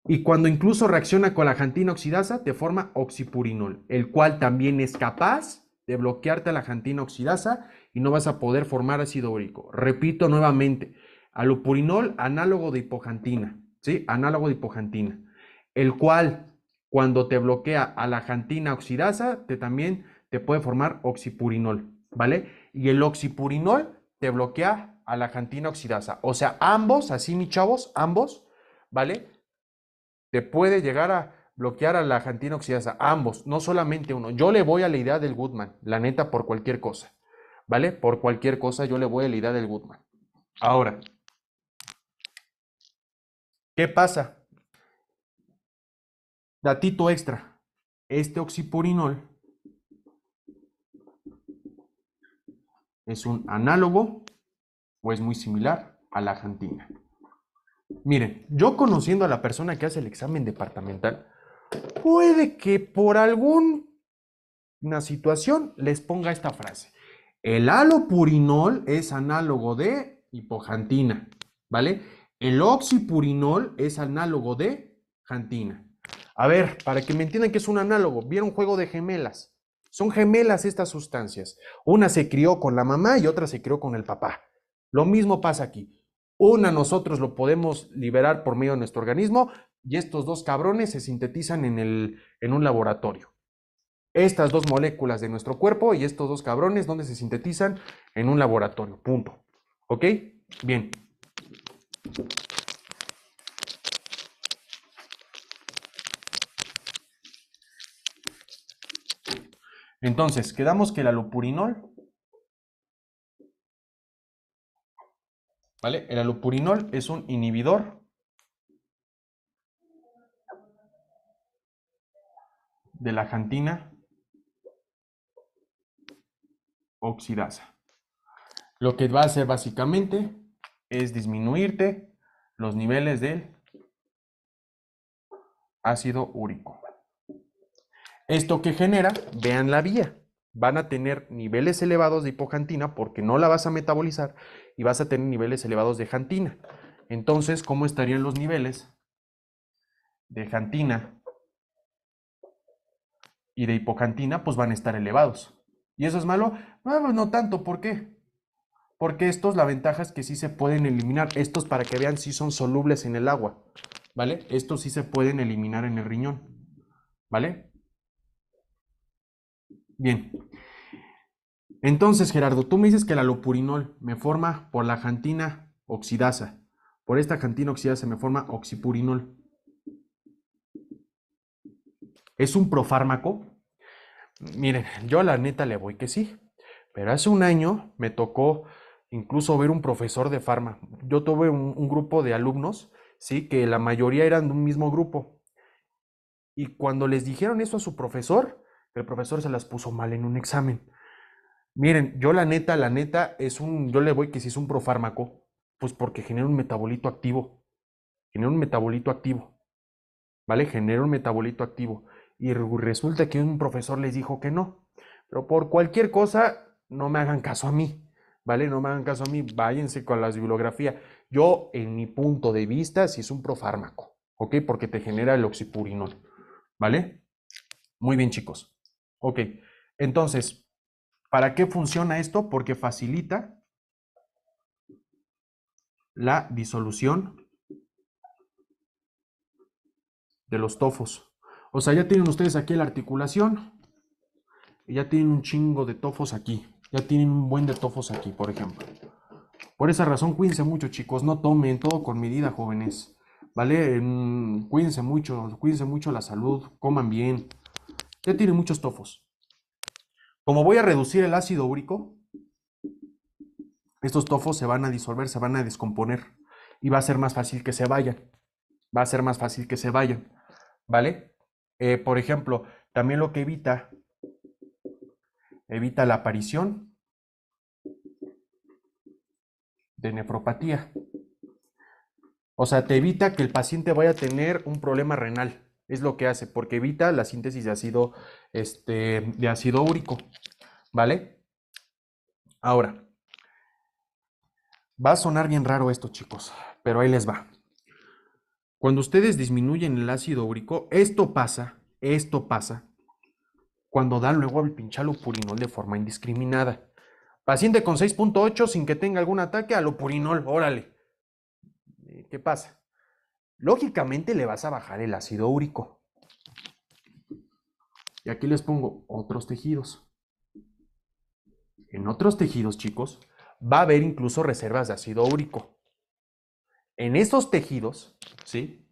Y cuando incluso reacciona con la xantina oxidasa, te forma oxipurinol, el cual también es capaz de bloquearte a la xantina oxidasa y no vas a poder formar ácido úrico. Repito nuevamente, alopurinol, análogo de hipoxantina, ¿sí? Análogo de hipoxantina, el cual cuando te bloquea a la xantina oxidasa, también te puede formar oxipurinol, ¿vale? Y el oxipurinol te bloquea a la xantina oxidasa. O sea, ambos, así mis chavos, ambos, ¿vale? Te puede llegar a bloquear a la xantina oxidasa, ambos, no solamente uno. Yo le voy a la idea del Goodman, la neta, por cualquier cosa, ¿vale? Por cualquier cosa yo le voy a la idea del Goodman. Ahora, ¿qué pasa? Datito extra, este oxipurinol es un análogo o es muy similar a la xantina. Miren, yo conociendo a la persona que hace el examen departamental, puede que por alguna situación les ponga esta frase. El alopurinol es análogo de hipoxantina, ¿vale? El oxipurinol es análogo de xantina. A ver, para que me entiendan que es un análogo, ¿vieron Juego de Gemelas? Son gemelas estas sustancias. Una se crió con la mamá y otra se crió con el papá. Lo mismo pasa aquí. Una nosotros lo podemos liberar por medio de nuestro organismo y estos dos cabrones se sintetizan en un laboratorio. Estas dos moléculas de nuestro cuerpo y estos dos cabrones donde se sintetizan en un laboratorio. Punto. ¿Ok? Bien. Entonces, quedamos que el alopurinol, ¿vale? El alopurinol es un inhibidor de la xantina oxidasa. Lo que va a hacer básicamente es disminuirte los niveles del ácido úrico. Esto que genera, vean la vía, van a tener niveles elevados de hipoxantina porque no la vas a metabolizar y vas a tener niveles elevados de xantina. Entonces, ¿cómo estarían los niveles de xantina y de hipoxantina? Pues van a estar elevados. ¿Y eso es malo? No, no tanto, ¿por qué? Porque estos, la ventaja es que sí se pueden eliminar. Estos, para que vean, sí son solubles en el agua, ¿vale? Estos sí se pueden eliminar en el riñón, ¿vale? Bien. Entonces, Gerardo, tú me dices que el alopurinol me forma por la xantina oxidasa. Por esta xantina oxidasa me forma oxipurinol. ¿Es un profármaco? Miren, yo a la neta le voy que sí. Pero hace un año me tocó incluso ver un profesor de farma. Yo tuve un grupo de alumnos, sí, que la mayoría eran de un mismo grupo. Y cuando les dijeron eso a su profesor, el profesor se las puso mal en un examen. Miren, yo la neta, yo le voy que si es un profármaco, pues porque genera un metabolito activo, genera un metabolito activo, ¿vale? Genera un metabolito activo. Y resulta que un profesor les dijo que no. Pero por cualquier cosa, no me hagan caso a mí, ¿vale? No me hagan caso a mí, váyanse con la bibliografía. Yo, en mi punto de vista, sí es un profármaco, ¿ok? Porque te genera el oxipurinol, ¿vale? Muy bien, chicos. Ok, entonces, ¿para qué funciona esto? Porque facilita la disolución de los tofos. O sea, ya tienen ustedes aquí la articulación y ya tienen un chingo de tofos aquí. Ya tienen un buen de tofos aquí, por ejemplo. Por esa razón, cuídense mucho, chicos. No tomen todo con medida, jóvenes. ¿Vale? Cuídense mucho la salud. Coman bien. Ya tienen muchos tofos. Como voy a reducir el ácido úrico, estos tofos se van a disolver, se van a descomponer. Y va a ser más fácil que se vayan. Va a ser más fácil que se vayan. ¿Vale? Por ejemplo, también lo que evita la aparición de nefropatía. O sea, te evita que el paciente vaya a tener un problema renal. Es lo que hace, porque evita la síntesis de ácido úrico. ¿Vale? Ahora, va a sonar bien raro esto, chicos, pero ahí les va. Cuando ustedes disminuyen el ácido úrico, esto pasa cuando dan luego el pinche alopurinol de forma indiscriminada. Paciente con 6.8 sin que tenga algún ataque, alopurinol, órale. ¿Qué pasa? Lógicamente le vas a bajar el ácido úrico. Y aquí les pongo otros tejidos. En otros tejidos, chicos, va a haber incluso reservas de ácido úrico. En esos tejidos, ¿sí?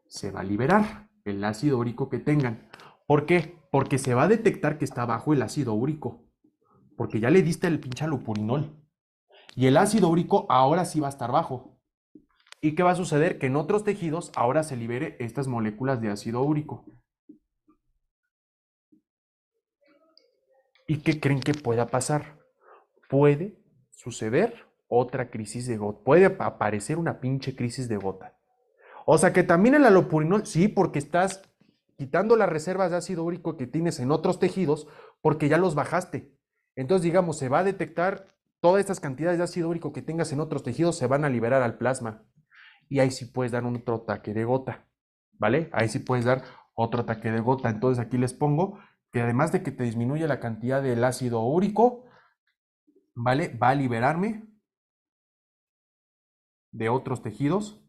Se va a liberar el ácido úrico que tengan. ¿Por qué? Porque se va a detectar que está bajo el ácido úrico. Porque ya le diste el pinche alopurinol. Y el ácido úrico ahora sí va a estar bajo. ¿Y qué va a suceder? Que en otros tejidos ahora se libere estas moléculas de ácido úrico. ¿Y qué creen que pueda pasar? Puede suceder otra crisis de gota. Puede aparecer una pinche crisis de gota. O sea que también el alopurinol, sí, porque estás quitando las reservas de ácido úrico que tienes en otros tejidos porque ya los bajaste. Entonces, digamos, se va a detectar todas estas cantidades de ácido úrico que tengas en otros tejidos, se van a liberar al plasma. Y ahí sí puedes dar otro ataque de gota, ¿vale? Ahí sí puedes dar otro ataque de gota. Entonces aquí les pongo que además de que te disminuye la cantidad del ácido úrico, ¿vale? Va a liberarme de otros tejidos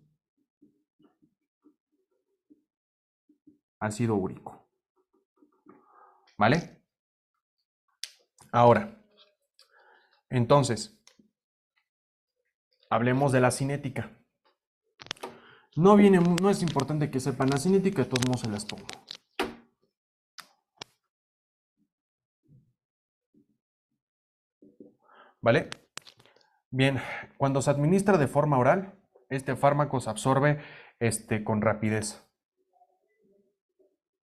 ácido úrico, ¿vale? Ahora, entonces, hablemos de la cinética. No es importante que sepan la cinética, de todos modos se las pongo. ¿Vale? Bien, cuando se administra de forma oral, este fármaco se absorbe con rapidez.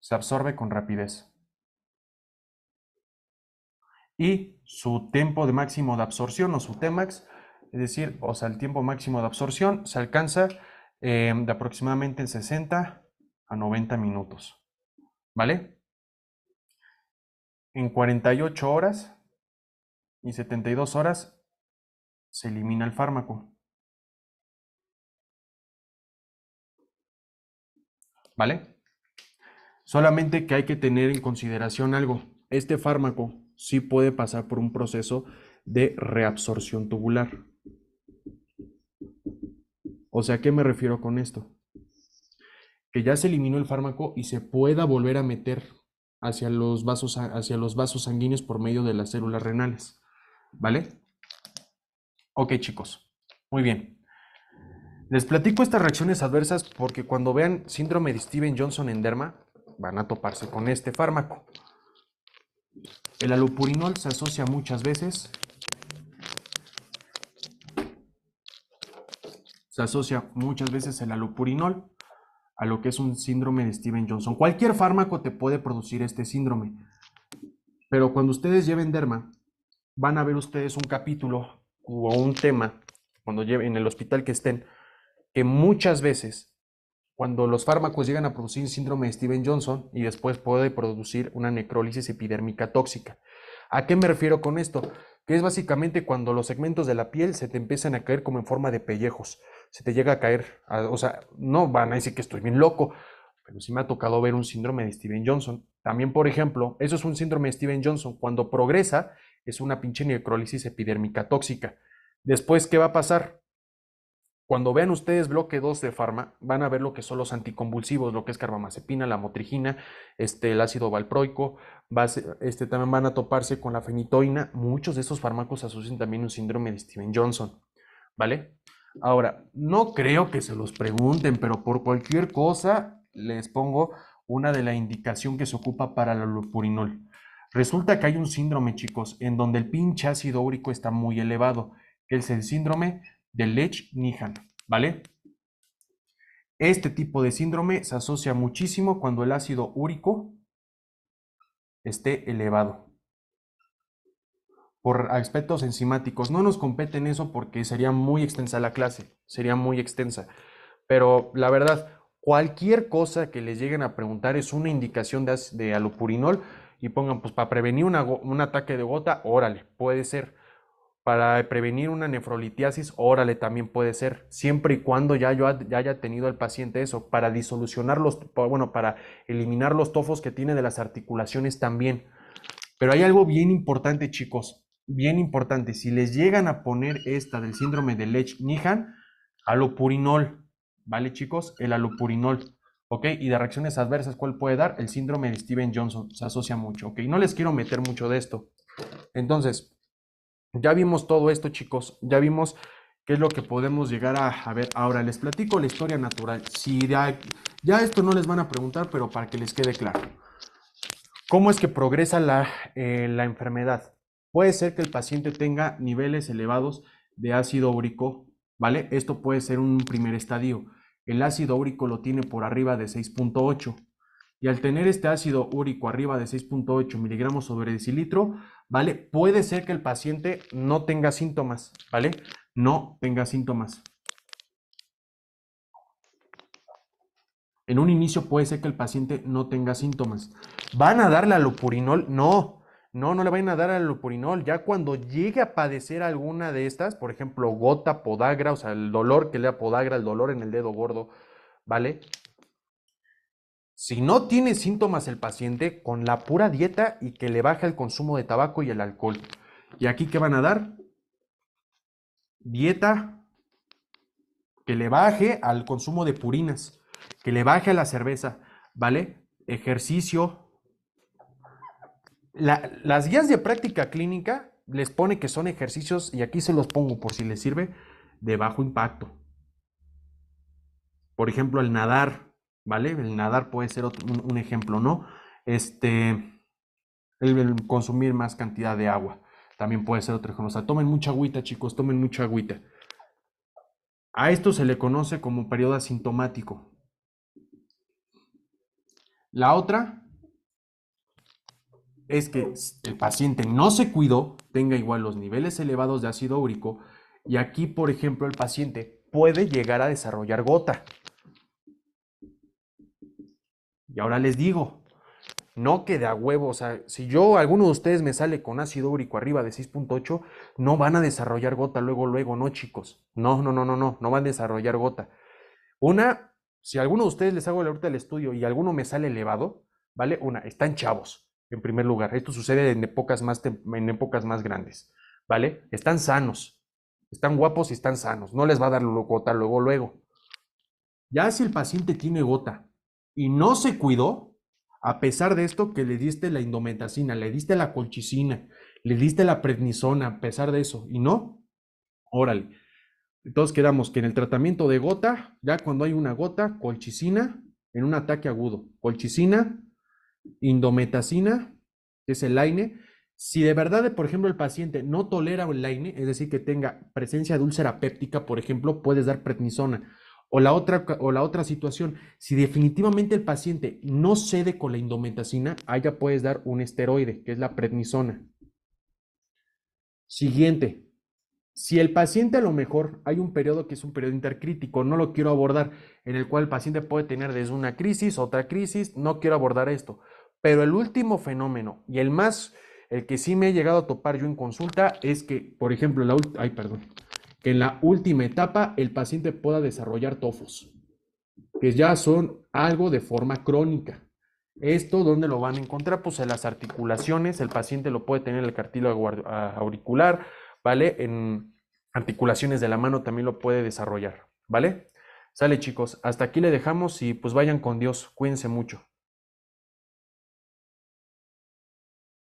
Se absorbe con rapidez. Y su tiempo de máximo de absorción o su Tmax, es decir, o sea, el tiempo máximo de absorción se alcanza de aproximadamente 60 a 90 minutos. ¿Vale? En 48 horas y 72 horas se elimina el fármaco. ¿Vale? Solamente que hay que tener en consideración algo. Este fármaco sí puede pasar por un proceso de reabsorción tubular. O sea, ¿a qué me refiero con esto? Que ya se eliminó el fármaco y se pueda volver a meter hacia los vasos sanguíneos por medio de las células renales. ¿Vale? Ok, chicos. Muy bien. Les platico estas reacciones adversas porque cuando vean síndrome de Steven-Johnson en derma, van a toparse con este fármaco. El alopurinol se asocia muchas veces, el alopurinol a lo que es un síndrome de Steven-Johnson. Cualquier fármaco te puede producir este síndrome, Pero cuando ustedes lleven derma, van a ver ustedes un capítulo o un tema, cuando lleven en el hospital que estén, que muchas veces, cuando los fármacos llegan a producir síndrome de Steven-Johnson y después puede producir una necrólisis epidérmica tóxica. ¿A qué me refiero con esto? Que es básicamente cuando los segmentos de la piel se te empiezan a caer como en forma de pellejos. Se te llega a caer, o sea, no van a decir que estoy bien loco, pero sí me ha tocado ver un síndrome de Steven-Johnson. También, por ejemplo, eso es un síndrome de Steven-Johnson. Cuando progresa, es una pinche necrólisis epidérmica tóxica. Después, ¿qué va a pasar? Cuando vean ustedes bloque 2 de farma, van a ver lo que son los anticonvulsivos, lo que es carbamazepina, la motrigina, el ácido valproico, también van a toparse con la fenitoína. Muchos de estos fármacos asocian también un síndrome de Steven-Johnson, ¿vale? Ahora, no creo que se los pregunten, pero por cualquier cosa les pongo una de la indicación que se ocupa para la lupurinol. Resulta que hay un síndrome, chicos, en donde el pinche ácido úrico está muy elevado, que es el síndrome de Lesch-Nyhan, ¿vale? Este tipo de síndrome se asocia muchísimo cuando el ácido úrico esté elevado por aspectos enzimáticos. No nos compete en eso porque sería muy extensa la clase, sería muy extensa. Pero la verdad, cualquier cosa que les lleguen a preguntar es una indicación de alopurinol y pongan, pues para prevenir un ataque de gota, órale, puede ser. Para prevenir una nefrolitiasis, órale, también puede ser, siempre y cuando ya haya tenido el paciente eso, para disolucionar bueno, para eliminar los tofos que tiene de las articulaciones también. Pero hay algo bien importante, chicos, bien importante. Si les llegan a poner esta del síndrome de Lesch-Nyhan, alopurinol, ¿vale, chicos? El alopurinol, ¿ok? Y de reacciones adversas, ¿cuál puede dar? El síndrome de Steven-Johnson, se asocia mucho, ¿ok? No les quiero meter mucho de esto. Entonces, ya vimos todo esto, chicos. Ya vimos qué es lo que podemos llegar a ver. Ahora les platico la historia natural. Si ya esto no les van a preguntar, pero para que les quede claro. ¿Cómo es que progresa la enfermedad? Puede ser que el paciente tenga niveles elevados de ácido úrico, ¿vale? Esto puede ser un primer estadio. El ácido úrico lo tiene por arriba de 6.8. Y al tener este ácido úrico arriba de 6.8 miligramos sobre decilitro, ¿vale? Puede ser que el paciente no tenga síntomas, ¿vale? No tenga síntomas. En un inicio puede ser que el paciente no tenga síntomas. ¿Van a darle alopurinol? No, no le van a dar alopurinol. Ya cuando llegue a padecer alguna de estas, por ejemplo, gota, podagra, o sea, el dolor que le da podagra, el dolor en el dedo gordo, ¿vale? Si no tiene síntomas el paciente, con la pura dieta y que le baje el consumo de tabaco y el alcohol. ¿Y aquí qué van a dar? Dieta que le baje al consumo de purinas, que le baje a la cerveza, ¿vale? Ejercicio. Las guías de práctica clínica les pone que son ejercicios, y aquí se los pongo por si les sirve, de bajo impacto. Por ejemplo, el nadar, ¿vale? El nadar puede ser un ejemplo, ¿no? El consumir más cantidad de agua también puede ser otro ejemplo. O sea, tomen mucha agüita, chicos, tomen mucha agüita. A esto se le conoce como periodo asintomático. La otra es que el paciente no se cuidó, tenga igual los niveles elevados de ácido úrico, y aquí, por ejemplo, el paciente puede llegar a desarrollar gota. Y ahora les digo, no que de a huevo, o sea, si alguno de ustedes me sale con ácido úrico arriba de 6.8, no van a desarrollar gota luego, no, chicos. No van a desarrollar gota. Si a alguno de ustedes les hago ahorita el estudio y alguno me sale elevado, ¿vale? Están chavos, en primer lugar. Esto sucede en épocas más grandes, ¿vale? Están sanos, están guapos y están sanos. No les va a dar gota luego. Ya si el paciente tiene gota y no se cuidó, a pesar de esto que le diste la indometacina, le diste la colchicina, le diste la prednisona, a pesar de eso, y no, órale. Entonces quedamos que en el tratamiento de gota, ya cuando hay una gota, colchicina en un ataque agudo, colchicina, indometacina, que es el LAINE. Si de verdad, por ejemplo, el paciente no tolera el LAINE, es decir, que tenga presencia de úlcera péptica, por ejemplo, puedes dar prednisona. O la otra situación, si definitivamente el paciente no cede con la indometacina, ahí ya puedes dar un esteroide, que es la prednisona. Siguiente, si el paciente a lo mejor hay un periodo que es un periodo intercrítico, no lo quiero abordar, en el cual el paciente puede tener desde una crisis, otra crisis, no quiero abordar esto. Pero el último fenómeno y el que sí me he llegado a topar yo en consulta es que, por ejemplo, que en la última etapa el paciente pueda desarrollar tofos, que ya son algo de forma crónica. Esto, ¿dónde lo van a encontrar? Pues en las articulaciones, el paciente lo puede tener en el cartílago auricular, ¿vale? En articulaciones de la mano también lo puede desarrollar, ¿vale? Sale chicos, hasta aquí le dejamos y pues vayan con Dios, cuídense mucho.